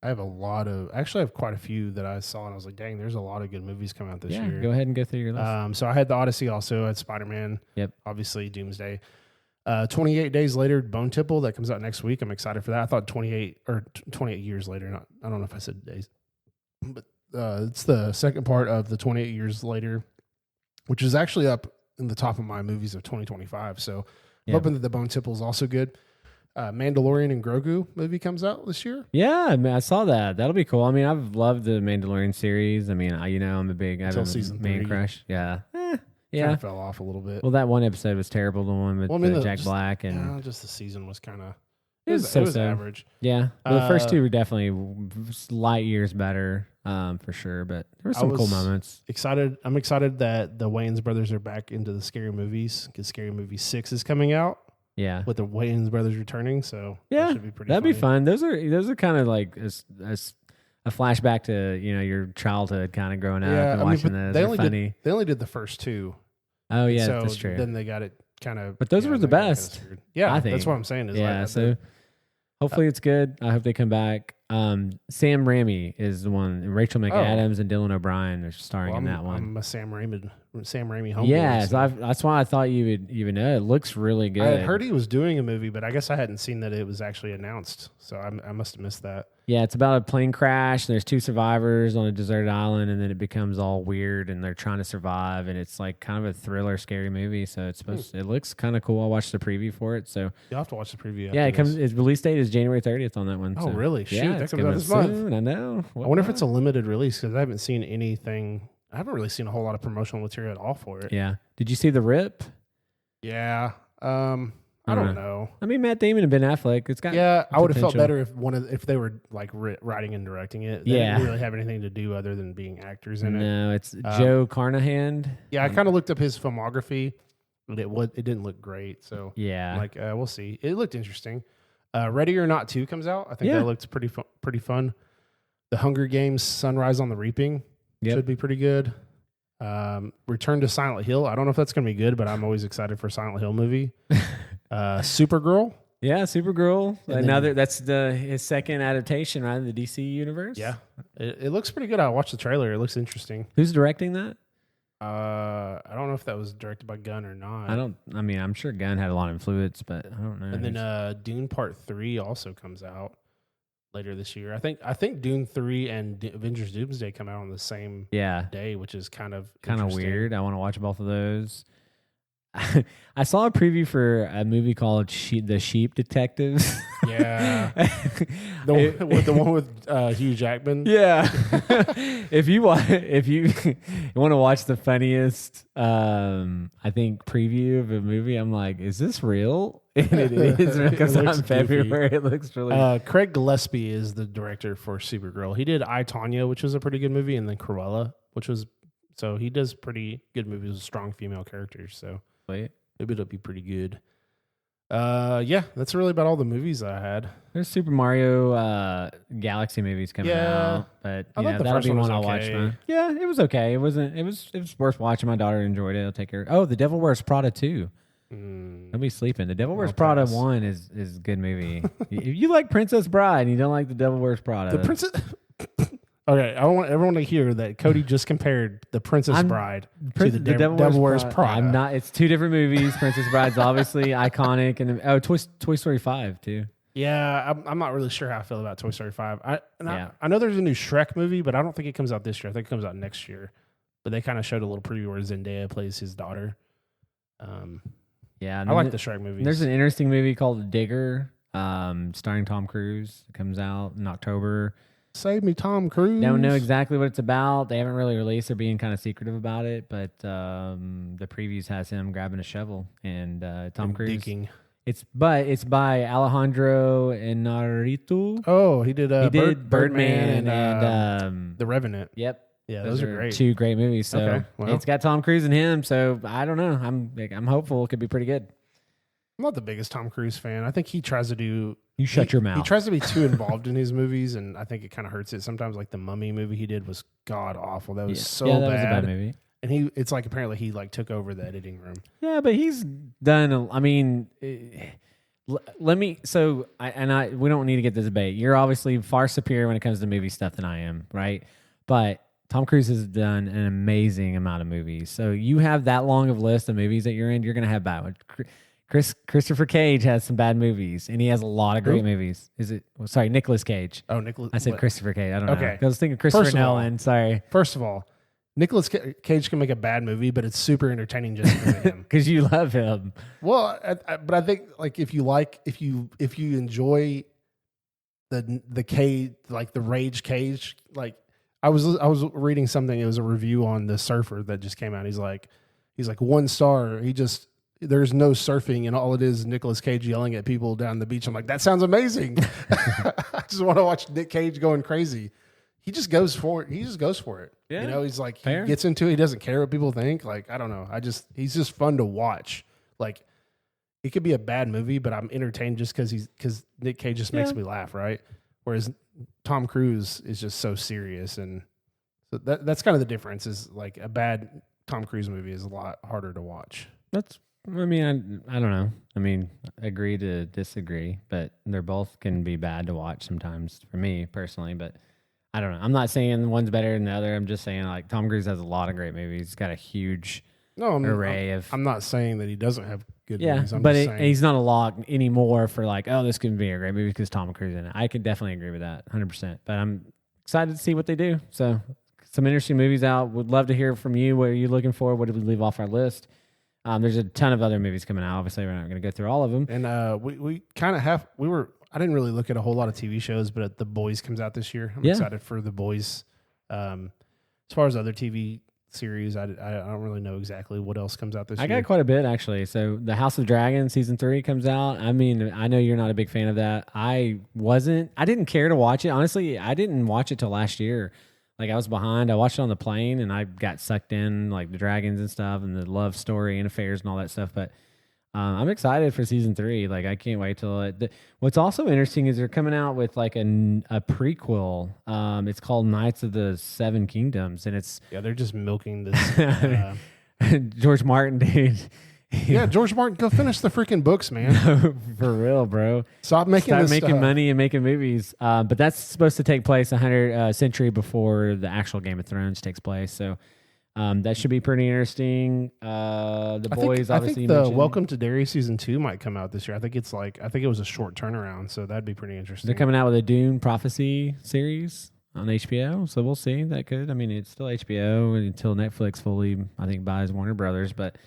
have a lot of. Actually, I have quite a few that I saw, and I was like, "Dang, there's a lot of good movies coming out this year." Go ahead and go through your list. So I had The Odyssey, also I had Spider-Man. Yep. Obviously, Doomsday. 28 Days Later, Bone Temple, that comes out next week. I'm excited for that. I thought 28 years later. I don't know if I said days, but it's the second part of the 28 Years Later, which is actually up in the top of my movies of 2025. So I'm hoping that the Bone Temple is also good. Mandalorian and Grogu movie comes out this year. Yeah, I saw that. That'll be cool. I mean, I've loved the Mandalorian series. I mean, I'm a big season main 3. crush. Yeah. Kind of fell off a little bit. Well, that one episode was terrible. The one with Jack Black and just the season was kind of it was average. Yeah, well, the first two were definitely light years better, for sure. But there were some cool moments. I'm excited that the Wayans brothers are back into the scary movies because Scary Movie 6 is coming out. Yeah, with the Wayans brothers returning, so that should be pretty. That'd be fun. Those are kind of like a flashback to your childhood, kind of growing up and watching those. They're funny. They only did the first two. Oh yeah, so that's true. Then they got it kind of. But those were the best. Yeah, I think that's what I'm saying. So hopefully it's good. I hope they come back. Sam Raimi is the one. Rachel McAdams and Dylan O'Brien are starring in that one. I'm a Sam Raimi homeboy. Yeah, so that's why I thought you would even know. It looks really good. I had heard he was doing a movie, but I guess I hadn't seen that it was actually announced. So I must have missed that. Yeah, it's about a plane crash. There's 2 survivors on a deserted island, and then it becomes all weird, and they're trying to survive, and it's like kind of a thriller, scary movie. So it's it looks kind of cool. I watched the preview for it. So you'll have to watch the preview. Yeah, its release date is January 30th on that one. Oh, really? Shoot, yeah, that comes out this month. I know. I wonder if it's a limited release because I haven't seen anything. I haven't really seen a whole lot of promotional material at all for it. Yeah. Did you see The Rip? Yeah. I don't know. I mean, Matt Damon and Ben Affleck. It's got I would have felt better if they were like writing and directing it. They didn't really have anything to do other than being actors in it. No, it's Joe Carnahan. Yeah, I kind of looked up his filmography, but it didn't look great. So yeah, we'll see. It looked interesting. Ready or Not 2 comes out. I think that looked pretty fun. The Hunger Games: Sunrise on the Reaping should be pretty good. Return to Silent Hill. I don't know if that's going to be good, but I'm always excited for a Silent Hill movie. Supergirl. Yeah, Supergirl. That's his second adaptation, right? The DC universe. Yeah, it looks pretty good. I watched the trailer. It looks interesting. Who's directing that? I don't know if that was directed by Gunn or not. I'm sure Gunn had a lot of influence, but I don't know. And then Dune Part 3 also comes out later this year. I think Dune 3 and Avengers Doomsday come out on the same day, which is kind of weird. I want to watch both of those. I saw a preview for a movie called The Sheep Detectives. Yeah, the one with Hugh Jackman. Yeah, if you want to watch the funniest, I think preview of a movie, I'm like, is this real? And it is because it in February. It looks really. Craig Gillespie is the director for Supergirl. He did I, Tonya, which was a pretty good movie, and then Cruella, which was so he does pretty good movies with strong female characters. So maybe it'll be pretty good. That's really about all the movies I had. There's Super Mario Galaxy movies coming out, but that'll be one I'll watch. Man. Yeah, it was okay. It was worth watching. My daughter enjoyed it. I'll take her. Oh, The Devil Wears Prada 2. I'll be sleeping. The Devil Wears Prada 1 is a good movie. If you like Princess Bride and you don't like The Devil Wears Prada, the Princess. Okay, I want everyone to hear that Cody just compared The Princess Bride to the Devil Wears Prada. I'm not. It's 2 different movies. Princess Bride's obviously iconic, and Toy Story 5 too. Yeah, I'm not really sure how I feel about Toy Story 5. I know there's a new Shrek movie, but I don't think it comes out this year. I think it comes out next year. But they kind of showed a little preview where Zendaya plays his daughter. I like the Shrek movies. There's an interesting movie called The Digger, starring Tom Cruise. It comes out in October. Save me, Tom Cruise. Don't know exactly what it's about. They haven't really released. They're being kind of secretive about it, but the previews has him grabbing a shovel and Tom Cruise digging. It's by Alejandro Inarritu. Oh, he did Birdman and The Revenant. Yep. Yeah, those are great. 2 great movies. So Okay, well. it's got Tom Cruise in him. So I don't know. I'm hopeful it could be pretty good. I'm not the biggest Tom Cruise fan. I think he tries to do. You shut your mouth. He tries to be too involved in his movies, and I think it kind of hurts it sometimes. Like the Mummy movie he did was god awful. That was so that bad. was a bad movie. And it's like apparently he like took over the editing room. Yeah, but he's done. Let me. So we don't need to get this debate. You're obviously far superior when it comes to movie stuff than I am, right? But Tom Cruise has done an amazing amount of movies. So you have that long of a list of movies that you're in. You're gonna have bad ones. Christopher Cage has some bad movies, and he has a lot of great movies. Nicolas Cage. Oh, Nicolas. I said Christopher Cage. I don't know. Okay. I was thinking Christopher Nolan. Sorry. First of all, Nicolas Cage can make a bad movie, but it's super entertaining just because of him. Because you love him. Well, but I think like if you enjoy the Cage, like the Rage Cage, like I was reading something. It was a review on The Surfer that just came out. He's like 1 star. There's no surfing, and all it is Nicolas Cage yelling at people down the beach. I'm like, that sounds amazing. I just want to watch Nick Cage going crazy. He just goes for it. Yeah. You know, he's like, Fair. he gets into it. He doesn't care what people think. Like, I don't know. He's just fun to watch. Like, it could be a bad movie, but I'm entertained just because Nick Cage just makes me laugh, right? Whereas Tom Cruise is just so serious, and so that's kind of the difference. Is like a bad Tom Cruise movie is a lot harder to watch. I don't know. Agree to disagree, but they're both can be bad to watch sometimes for me personally, but I don't know. I'm not saying one's better than the other. I'm just saying like Tom Cruise has a lot of great movies. He's got a huge array of. I'm not saying that he doesn't have good movies. But he's not a lock anymore for like, oh, this could be a great movie because Tom Cruise in it. I could definitely agree with that 100%. But I'm excited to see what they do. So some interesting movies out. Would love to hear from you. What are you looking for? What did we leave off our list? There's a ton of other movies coming out. Obviously, we're not going to go through all of them. And we kind of have. I didn't really look at a whole lot of TV shows, but The Boys comes out this year. I'm excited for The Boys. As far as other TV series, I don't really know exactly what else comes out this year. I got quite a bit actually. So The House of Dragon season 3 comes out. I know you're not a big fan of that. I didn't care to watch it. Honestly, I didn't watch it till last year. Like I was behind. I watched it on the plane and I got sucked in like the dragons and stuff and the love story and affairs and all that stuff. But I'm excited for season 3. Like I can't wait till it. What's also interesting is they're coming out with like a prequel. It's called Knights of the Seven Kingdoms, and they're just milking this. George Martin, dude. Yeah, George Martin, go finish the freaking books, man. For real, bro. Stop making money and making movies. But that's supposed to take place 100 century before the actual Game of Thrones takes place. So that should be pretty interesting. The Boys, obviously. I think the Welcome to Derry season 2 might come out this year. I think it was a short turnaround, so that'd be pretty interesting. They're coming out with a Dune Prophecy series on HBO, so we'll see. That could. It's still HBO until Netflix fully, I think, buys Warner Brothers, but.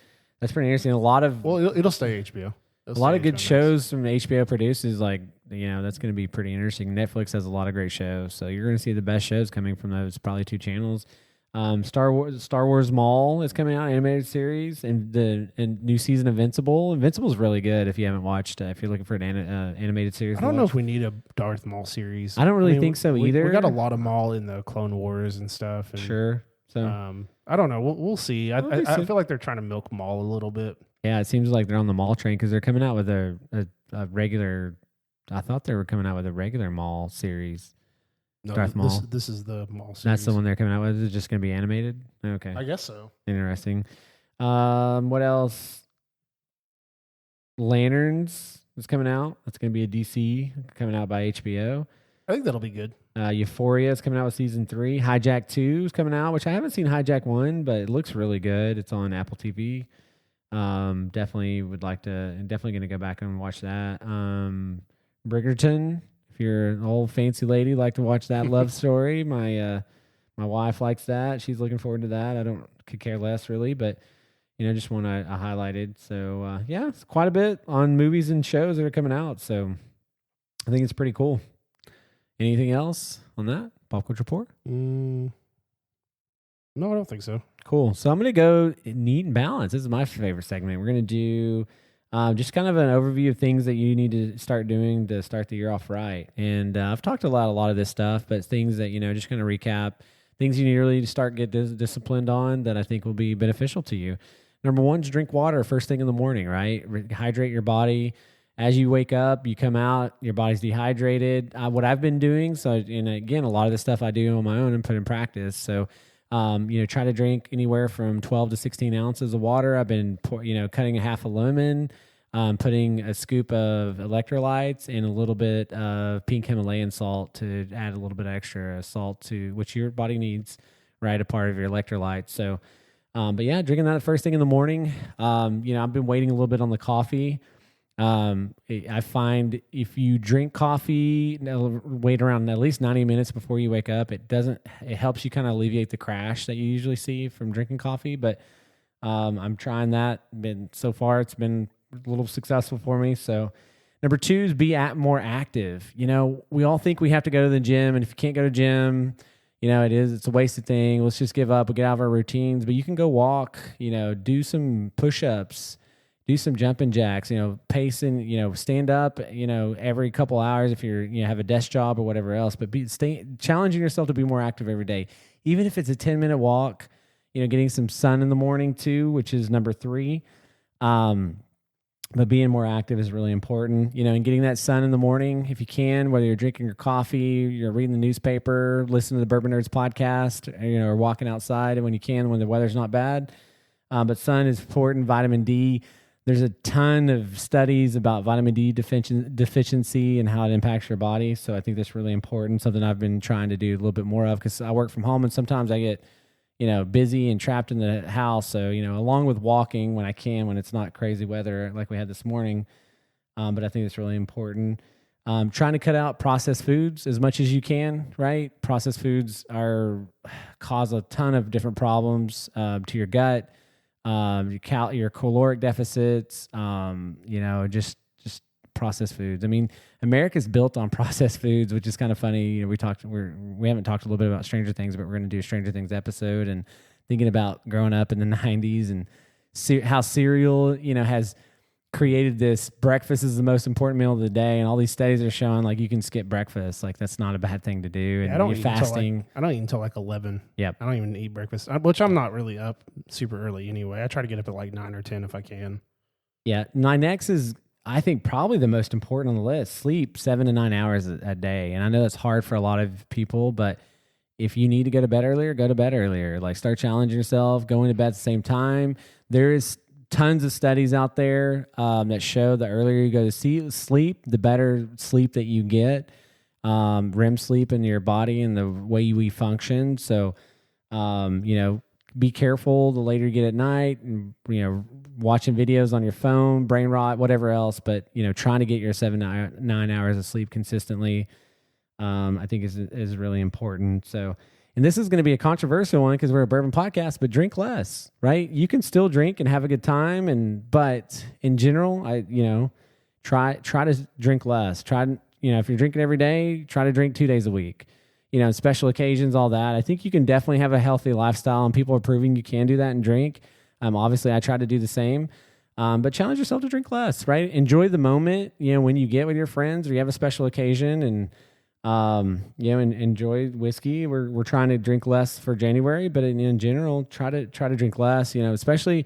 That's pretty interesting. It'll stay HBO. A lot of good shows from HBO produces, like, that's going to be pretty interesting. Netflix has a lot of great shows, so you're going to see the best shows coming from those probably 2 channels. Star Wars Mall is coming out, animated series, and the new season of Invincible. Invincible is really good if you haven't watched. If you're looking for an animated series, I don't know if we need a Darth Maul series. I don't really think so either. We got a lot of Maul in the Clone Wars and stuff. And, sure. So I don't know. We'll see. I feel like they're trying to milk Maul a little bit. Yeah, it seems like they're on the Maul train because they're coming out with a regular. I thought they were coming out with a regular Maul series. No, Darth Maul. This is the Maul series. That's the one they're coming out with. Is it just going to be animated? Okay, I guess so. Interesting. What else? Lanterns is coming out. That's going to be a DC coming out by HBO. I think that'll be good. Euphoria is coming out with season 3. Hijack 2 is coming out, which I haven't seen Hijack 1, but it looks really good. It's on Apple TV. Definitely going to go back and watch that. Bridgerton, if you're an old fancy lady, like to watch that love story. My wife likes that. She's looking forward to that. Could care less really, but just want to highlight it. So it's quite a bit on movies and shows that are coming out. So I think it's pretty cool. Anything else on that? Pop Culture Report? No, I don't think so. Cool. So I'm going to go neat and balanced. This is my favorite segment. We're going to do Just kind of an overview of things that you need to start doing to start the year off right. And I've talked about a lot of this stuff, but things that, just kind of recap, things you need really to start get disciplined on that I think will be beneficial to you. Number one is drink water first thing in the morning, right? Hydrate your body. As you wake up, you come out, your body's dehydrated. What I've been doing, and again, a lot of this stuff I do on my own and put in practice. So, try to drink anywhere from 12 to 16 ounces of water. I've been, cutting a half a lemon, putting a scoop of electrolytes and a little bit of pink Himalayan salt to add a little bit of extra salt to which your body needs, right? A part of your electrolytes. So, but yeah, drinking that first thing in the morning. I've been waiting a little bit on the coffee. I find if you drink coffee, wait around at least 90 minutes before you wake up, it helps you kind of alleviate the crash that you usually see from drinking coffee. But, I'm trying that. So far it's been a little successful for me. So number two is be more active. We all think we have to go to the gym, and if you can't go to the gym, it's a wasted thing. Let's just give up and get out of our routines, but you can go walk, do some push-ups, do some jumping jacks, pacing, stand up, every couple hours if you have a desk job or whatever else, but challenging yourself to be more active every day. Even if it's a 10-minute walk, getting some sun in the morning too, which is number three. But being more active is really important, and getting that sun in the morning if you can, whether you're drinking your coffee, you're reading the newspaper, listening to the Bourbon Nerdz podcast, or walking outside when you can, when the weather's not bad. But sun is important, vitamin D. There's a ton of studies about vitamin D deficiency and how it impacts your body. So I think that's really important, something I've been trying to do a little bit more of because I work from home and sometimes I get, busy and trapped in the house. So, along with walking when I can, when it's not crazy weather like we had this morning. But I think it's really important. Trying to cut out processed foods as much as you can, right? Processed foods cause a ton of different problems to your gut. Your caloric deficits, just processed foods. I mean, America's built on processed foods, which is kind of funny. We haven't talked a little bit about Stranger Things, but we're going to do a Stranger Things episode and thinking about growing up in the 90s and how cereal, has created this breakfast is the most important meal of the day. And all these studies are showing like you can skip breakfast. Like that's not a bad thing to do. And I don't you're fasting. I don't eat until like 11. Yep. I don't even eat breakfast, which I'm not really up super early anyway. I try to get up at like 9 or 10 if I can. Yeah. My next is, I think, probably the most important on the list. Sleep 7 to 9 hours a day. And I know that's hard for a lot of people, but if you need to go to bed earlier, go to bed earlier. Like start challenging yourself, going to bed at the same time. There is tons of studies out there that show the earlier you go to sleep, the better sleep that you get, REM sleep in your body and the way we function. So, be careful the later you get at night and, watching videos on your phone, brain rot, whatever else. But, trying to get your 7 to 9 hours of sleep consistently, I think is really important. So, and this is going to be a controversial one because we're a bourbon podcast, but drink less, right? You can still drink and have a good time. But in general, try to drink less. If you're drinking every day, try to drink 2 days a week, special occasions, all that. I think you can definitely have a healthy lifestyle and people are proving you can do that and drink. Obviously I try to do the same, but challenge yourself to drink less, right? Enjoy the moment, when you get with your friends or you have a special occasion and, and enjoy whiskey. We're trying to drink less for January, but in general, try to drink less, especially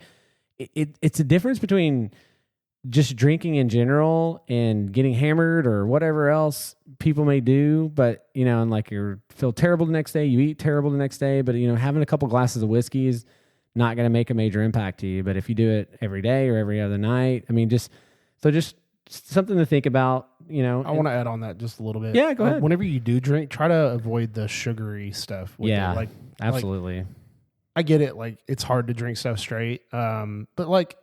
it's a difference between just drinking in general and getting hammered or whatever else people may do. But, and like you feel terrible the next day, you eat terrible the next day, but, having a couple glasses of whiskey is not going to make a major impact to you. But if you do it every day or every other night, just something to think about, I want to add on that just a little bit. Yeah, go ahead. Whenever you do drink, try to avoid the sugary stuff. Yeah, absolutely. I get it. Like it's hard to drink stuff straight. But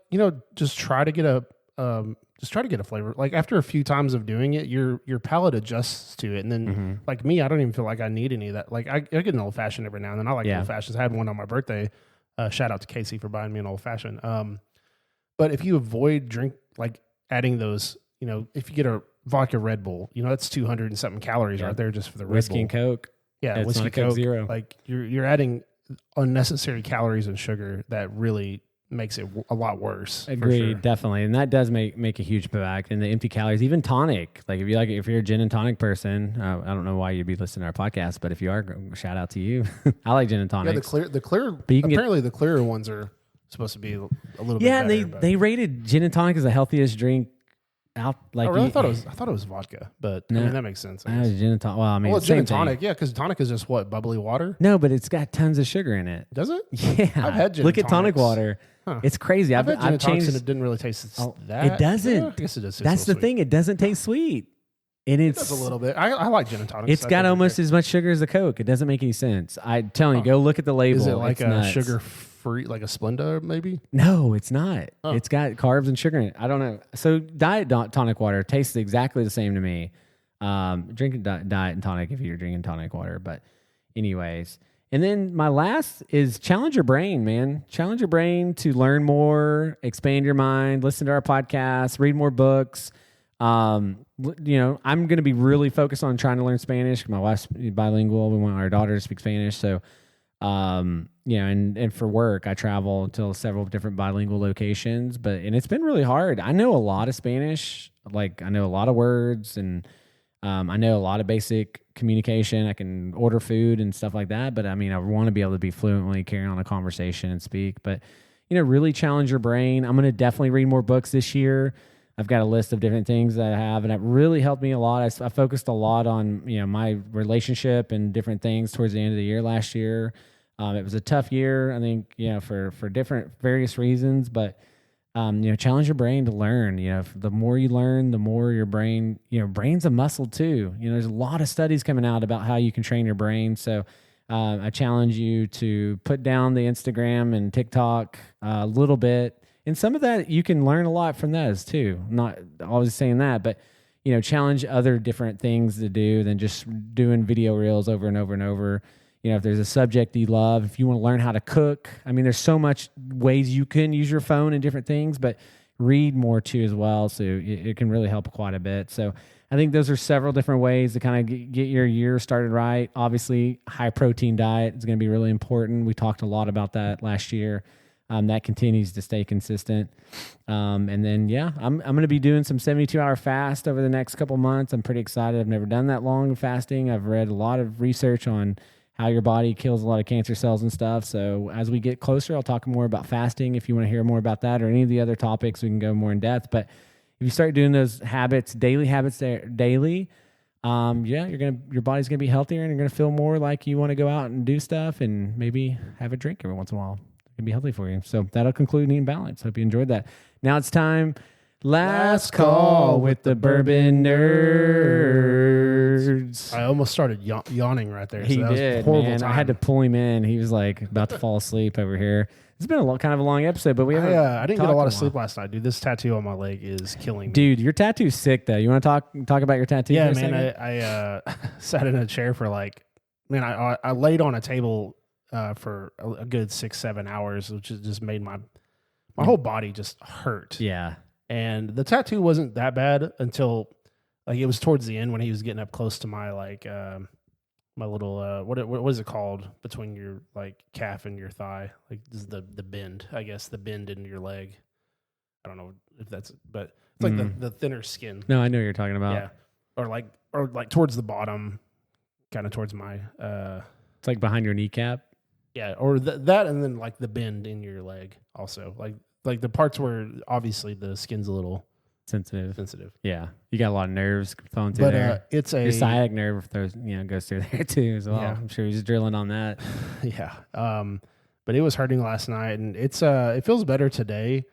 just try to get a flavor. Like after a few times of doing it, your palate adjusts to it. And then like me, I don't even feel like I need any of that. Like I get an old fashioned every now and then. I like old fashions. I had one on my birthday. Shout out to Casey for buying me an old fashioned. But if you avoid adding those, if you get a vodka Red Bull, that's 200 and something calories right there just for the Red whiskey Bull. And Coke. Yeah, it's whiskey, not a Coke Zero. Like you're adding unnecessary calories and sugar that really makes it a lot worse. Agreed, for sure. definitely, and that does make a huge impact. And the empty calories, even tonic. Like if you're a gin and tonic person, I don't know why you'd be listening to our podcast, but if you are, shout out to you. I like gin and tonic. Yeah, the clear. But apparently the clearer ones are supposed to be a little bit better. Yeah, they rated gin and tonic as the healthiest drink out. Like, I thought it was vodka, but no, I mean, that makes sense. Gin and tonic. Well, I mean, gin and tonic, yeah, because tonic is just what, bubbly water. No, but it's got tons of sugar in it. Does it? Yeah, I've had gin. Look and at tonic water. Huh. It's crazy. I've had gin and changed. And it didn't really taste that. It doesn't. I guess it does. That's the sweet. thing. It doesn't taste sweet. And It does a little bit. I like gin and tonic. It's got almost as much sugar as a Coke. It doesn't make any sense. I'm telling you, go look at the label. Is it like it's a nuts. sugar-free, like a Splenda maybe? No, it's not. Oh. It's got carbs and sugar in it. I don't know. So diet tonic water tastes exactly the same to me. Drinking diet and tonic if you're drinking tonic water. But anyways. And then my last is challenge your brain, man. Challenge your brain to learn more, expand your mind, listen to our podcasts, read more books. I'm going to be really focused on trying to learn Spanish. My wife's bilingual. We want our daughter to speak Spanish. So, and for work, I travel to several different bilingual locations, and it's been really hard. I know a lot of Spanish. Like, I know a lot of words, and I know a lot of basic communication. I can order food and stuff like that. But I mean, I want to be able to be fluently carry on a conversation and speak. But, really challenge your brain. I'm going to definitely read more books this year. I've got a list of different things that I have, and it really helped me a lot. I focused a lot on, my relationship and different things towards the end of the year last year. It was a tough year, I think, for different various reasons, but challenge your brain to learn. The more you learn, the more your brain, brain's a muscle too. There's a lot of studies coming out about how you can train your brain. So I challenge you to put down the Instagram and TikTok a little bit. And some of that, you can learn a lot from those too. I'm not always saying that, but, challenge other different things to do than just doing video reels over and over and over. If there's a subject you love, if you want to learn how to cook, I mean, there's so much ways you can use your phone and different things, but read more too as well. So it can really help quite a bit. So I think those are several different ways to kind of get your year started right. Obviously, high protein diet is going to be really important. We talked a lot about that last year. That continues to stay consistent. And then, I'm going to be doing some 72-hour fast over the next couple months. I'm pretty excited. I've never done that long fasting. I've read a lot of research on how your body kills a lot of cancer cells and stuff. So as we get closer, I'll talk more about fasting. If you want to hear more about that or any of the other topics, we can go more in depth. But if you start doing those daily habits daily, your body's gonna be healthier, and you're gonna feel more like you want to go out and do stuff and maybe have a drink every once in a while. It can be healthy for you. So that'll conclude Eating Balance. Hope you enjoyed that. Now it's time. Last call with the Bourbon Nerdz. I almost started yawning right there. He that was did, horrible man. time. I had to pull him in. He was like about to fall asleep over here. It's been kind of a long episode, but we haven't. I didn't get a lot of sleep last night, dude. This tattoo on my leg is killing me. Dude, your tattoo's sick, though. You want to talk about your tattoo? Yeah, for a man. second? I sat in a chair for I laid on a table for a good 6-7 hours, which just made my whole body just hurt. Yeah. And the tattoo wasn't that bad until it was towards the end when he was getting up close to my my little what is it called between your calf and your thigh, this is the bend, I guess, the bend into your leg. I don't know if that's, but it's like the thinner skin. No, I know what you're talking about. Yeah, or towards the bottom, kind of towards my it's like behind your kneecap. Yeah, or that, and then the bend in your leg also, like the parts where obviously the skin's a little sensitive. Yeah, you got a lot of nerves flowing through there. It's your sciatic nerve goes through there too as well. Yeah. I'm sure he's drilling on that. Yeah. But it was hurting last night, and it feels better today.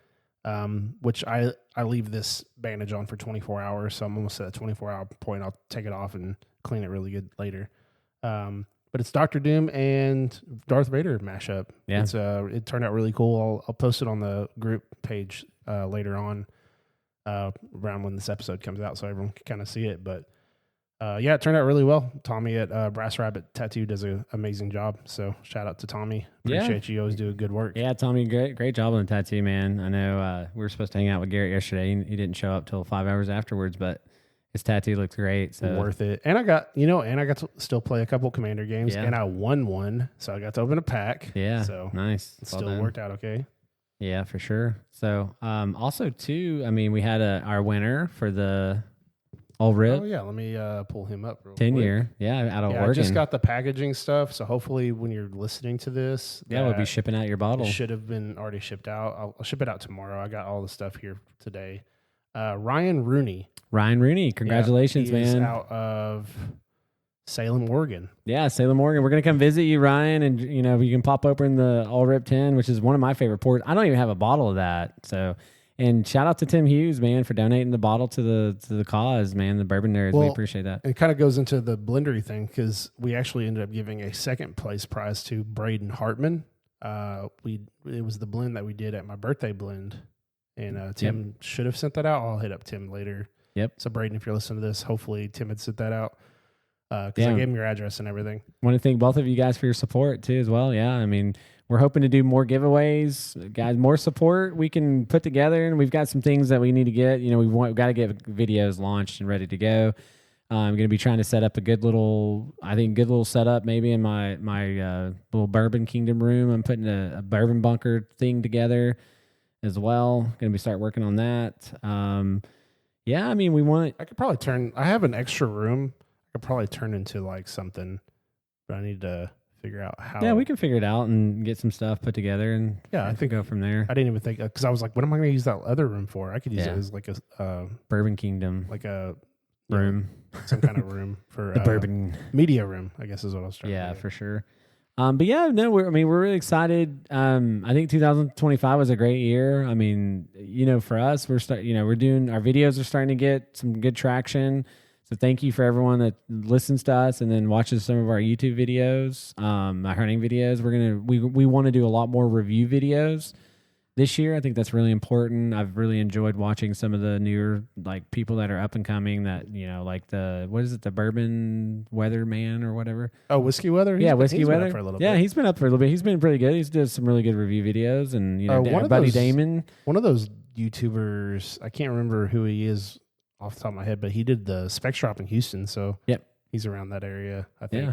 Which I leave this bandage on for 24 hours, so I'm almost at a 24-hour point. I'll take it off and clean it really good later. But it's Dr. Doom and Darth Vader mashup. Yeah. It turned out really cool. I'll post it on the group page later on, around when this episode comes out, so everyone can kind of see it. But it turned out really well. Tommy at Brass Rabbit Tattoo does an amazing job. So shout out to Tommy. Appreciate you. Always do good work. Yeah, Tommy, great job on the tattoo, man. I know we were supposed to hang out with Garrett yesterday. He didn't show up till 5 hours afterwards, but his tattoo looks great. So worth it. And I got to still play a couple Commander games, Yeah. and I won one, so I got to open a pack. Yeah, so nice. it still worked out okay. Yeah, for sure. So, also too, I mean, we had our winner for the All Rip Oh yeah, let me pull him up real 10 quick. year. Yeah, out of Yeah, Oregon. I just got the packaging stuff, so hopefully when you're listening to this, Yeah, we'll be shipping out your bottle. it should have been already shipped out. I'll ship it out tomorrow. I got all the stuff here today. Ryan Rooney. Ryan Rooney, congratulations, he is man. out of Salem, Oregon. Yeah, Salem, Oregon. We're going to come visit you, Ryan, and you know, you can pop open the All Rip 10, which is one of my favorite pours. I don't even have a bottle of that. So, and shout out to Tim Hughes, man, for donating the bottle to the cause, man, the Bourbon Nerdz. Well, we appreciate that. It kind of goes into the blendery thing because we actually ended up giving a second place prize to Braden Hartman. It was the blend that we did at my birthday blend, and Tim should have sent that out. I'll hit up Tim later. Yep. So Braden, if you're listening to this, hopefully Tim had sent that out because I gave him your address and everything. Want to thank both of you guys for your support too, as well. Yeah, I mean, we're hoping to do more giveaways, guys. More support we can put together, and we've got some things that we need to get. You know, we've got to get videos launched and ready to go. I'm going to be trying to set up a good little setup maybe in my little Bourbon Kingdom room. I'm putting a bourbon bunker thing together as well. Going to be start working on that. Yeah, I mean, I could probably I have an extra room. I could probably turn into like something, but I need to figure out how. Yeah, we can figure it out and get some stuff put together, and I think go from there. I didn't even think because I was like, what am I going to use that other room for? I could use it as like a Bourbon Kingdom, like a room, some kind of room for the bourbon media room, I guess is what I was trying to Yeah, do. for sure. But yeah, no, we're really excited. I think 2025 was a great year. I mean, you know, for us, we're doing our videos are starting to get some good traction. So thank you for everyone that listens to us and then watches some of our YouTube videos, our hunting videos. We want to do a lot more review videos this year. I think that's really important. I've really enjoyed watching some of the newer like people that are up and coming that, you know, like the Bourbon Weatherman or whatever. Oh, Whiskey Weather? Whiskey Weather. Been up for a little bit. He's been up for a little bit. He's been pretty good. He's done some really good review videos and, you know, one of buddy those- Damon. One of those YouTubers, I can't remember who he is off the top of my head, but he did the Spec Shop in Houston. So he's around that area, I think. Yeah.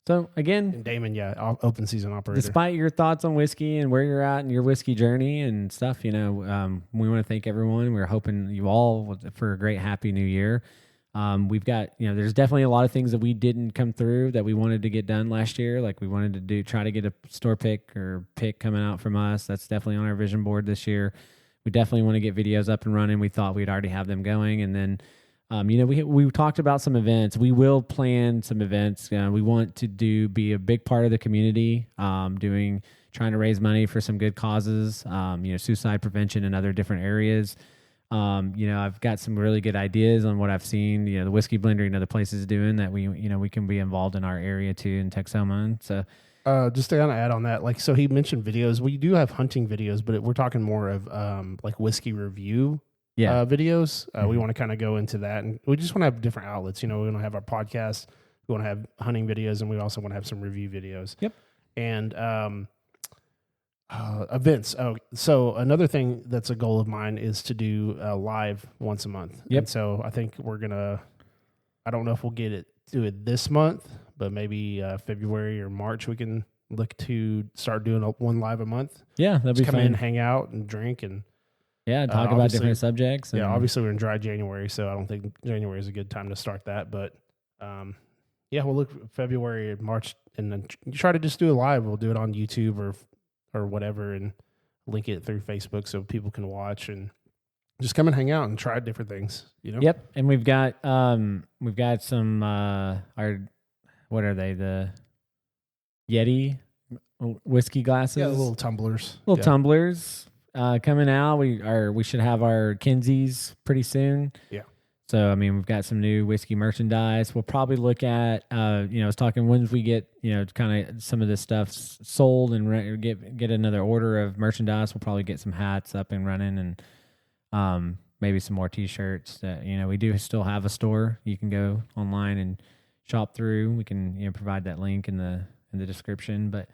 So again, And Damon, open season operator. despite your thoughts on whiskey and where you're at in your whiskey journey and stuff, you know, we want to thank everyone. We're hoping you all for a great, happy new year. We've got, you know, there's definitely a lot of things that we didn't come through that we wanted to get done last year. Like we wanted to try to get a store pick coming out from us. That's definitely on our vision board this year. We definitely want to get videos up and running. We thought we'd already have them going. And then, you know, we talked about some events. We will plan some events. We want to be a big part of the community, trying to raise money for some good causes, you know, suicide prevention and other different areas. You know, I've got some really good ideas on what I've seen, you know, the Whiskey Blender and other places doing that we can be involved in our area too in Texoma. And so, just to kind of add on that, like, so he mentioned videos. We do have hunting videos, but we're talking more of like whiskey review videos. We want to kind of go into that, and we just want to have different outlets. You know, we want to have our podcast, we want to have hunting videos, and we also want to have some review videos. Yep. And events. Oh, so another thing that's a goal of mine is to do live once a month. Yep. And so I think I don't know if we'll do it this month, but maybe February or March we can look to start doing one live a month. Yeah, that'd be come fun. in, hang out, and drink, and talk about different subjects. And obviously we're in dry January, so I don't think January is a good time to start that. But we'll look February and March, and then try to just do it live. We'll do it on YouTube or whatever, and link it through Facebook so people can watch and just come and hang out and try different things. You know. Yep, and we've got some what are they, the Yeti whiskey glasses? Yeah, the little tumblers. Tumblers coming out. We should have our Kinseys pretty soon. Yeah. So I mean, we've got some new whiskey merchandise. We'll probably look at I was talking once we get kind of some of this stuff sold and get another order of merchandise. We'll probably get some hats up and running and maybe some more T-shirts. That we do still have a store. You can go online and shop through. We can provide that link in the description. But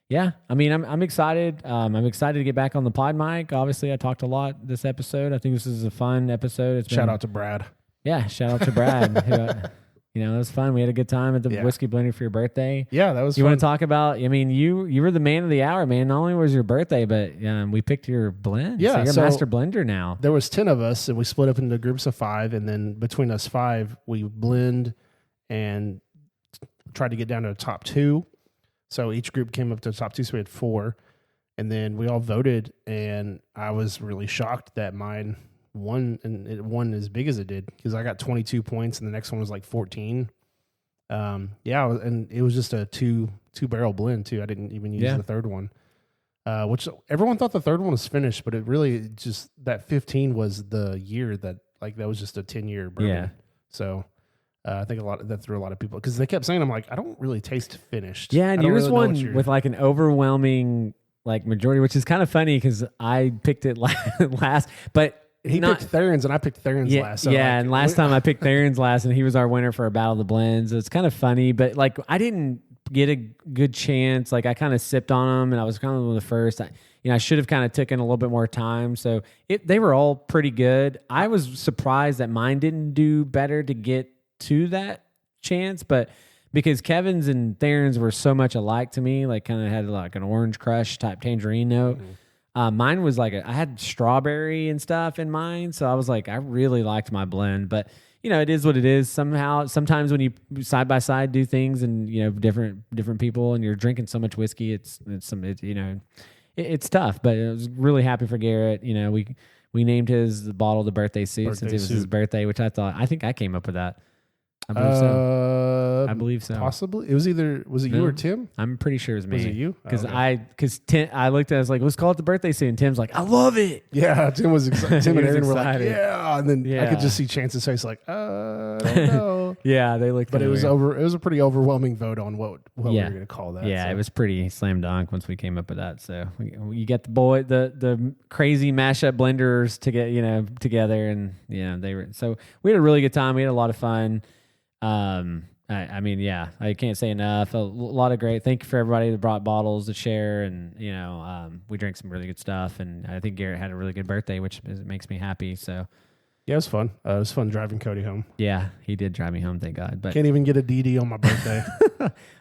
yeah, I mean, I'm excited. I'm excited to get back on the pod mic. Obviously, I talked a lot this episode. I think this is a fun episode. Shout out to Brad. Yeah, shout out to Brad. You know, it was fun. We had a good time at the Whiskey Blender for your birthday. Yeah, that was You fun. want to talk about, I mean, you were the man of the hour, man. Not only was your birthday, but we picked your blend. Yeah, so you're a master blender now. There was 10 of us, and we split up into groups of 5, and then between us 5, we blend and tried to get down to a top 2. So each group came up to the top 2, so we had 4. And then we all voted, and I was really shocked that mine won, and it won as big as it did, because I got 22 points, and the next one was like 14. And it was just a two barrel blend too. I didn't even use the third one, which everyone thought the third one was finished, but it really just, that 15 was the year that was just a 10-year bourbon. Yeah. So I think that threw a lot of people, because they kept saying, I'm like, I don't really taste finished. Yeah, and yours won with like an overwhelming majority, which is kind of funny because I picked it last, but he picked Theron's and I picked Theron's last. So and last time I picked Theron's last, and he was our winner for a Battle of the Blends. It's kind of funny, but I didn't get a good chance. I kind of sipped on them, and I was kind of one of the first. I should have kind of taken a little bit more time. So they were all pretty good. I was surprised that mine didn't do better to get to that chance, but because Kevin's and Theron's were so much alike to me, kind of had an orange crush type tangerine note. Mm-hmm. Mine was I had strawberry and stuff in mine, so I was I really liked my blend. But it is what it is. Sometimes when you side by side do things, and different people, and you're drinking so much whiskey, it's tough. But I was really happy for Garrett. We named his bottle the birthday suit since it was his birthday, which I think I came up with that. I believe so. Possibly. It was you or Tim? I'm pretty sure it was me. Was it you? Because I looked at it, I was like, let's call it the birthday suit. And Tim's like, I love it. Yeah, Tim was excited. Tim and Aaron were like, yeah. And then I could just see Chance's face I don't know. Yeah, they looked. But it was a pretty overwhelming vote on what we were going to call that. Yeah, so. It was pretty slam dunk once we came up with that. So you get the crazy mashup blenders to get together, and they were. So we had a really good time. We had a lot of fun. I can't say enough. A lot of great. Thank you for everybody that brought bottles to share, and we drank some really good stuff. And I think Garrett had a really good birthday, which makes me happy. So yeah, it was fun. It was fun driving Cody home. Yeah, he did drive me home, thank God. But can't even get a DD on my birthday.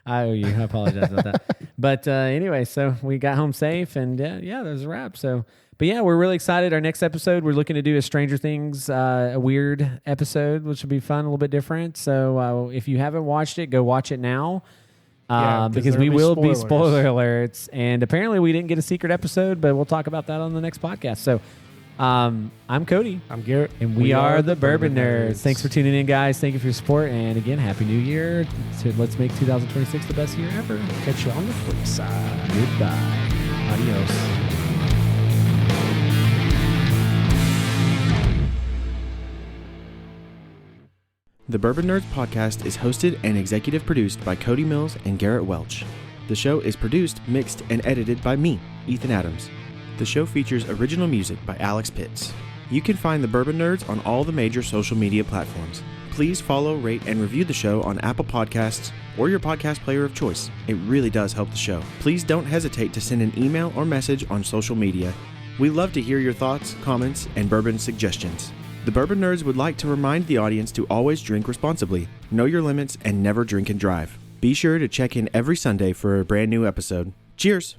I owe you. I apologize about that. But anyway, so we got home safe, and that was a wrap. So. But yeah, we're really excited. Our next episode, we're looking to do a Stranger Things, a weird episode, which will be fun, a little bit different. So if you haven't watched it, go watch it now, because we will be spoiler alerts. And apparently we didn't get a secret episode, but we'll talk about that on the next podcast. So I'm Cody. I'm Garrett. And we are the Bourbon Nerds. Thanks for tuning in, guys. Thank you for your support. And again, Happy New Year. Let's make 2026 the best year ever. Catch you on the flip side. Goodbye. Adios. The Bourbon Nerdz podcast is hosted and executive produced by Cody Mills and Garrett Welch. The show is produced, mixed, and edited by me, Ethan Adams. The show features original music by Alex Pitts. You can find the Bourbon Nerdz on all the major social media platforms. Please follow, rate, and review the show on Apple Podcasts or your podcast player of choice. It really does help the show. Please don't hesitate to send an email or message on social media. We love to hear your thoughts, comments, and bourbon suggestions. The Bourbon Nerds would like to remind the audience to always drink responsibly, know your limits, and never drink and drive. Be sure to check in every Sunday for a brand new episode. Cheers!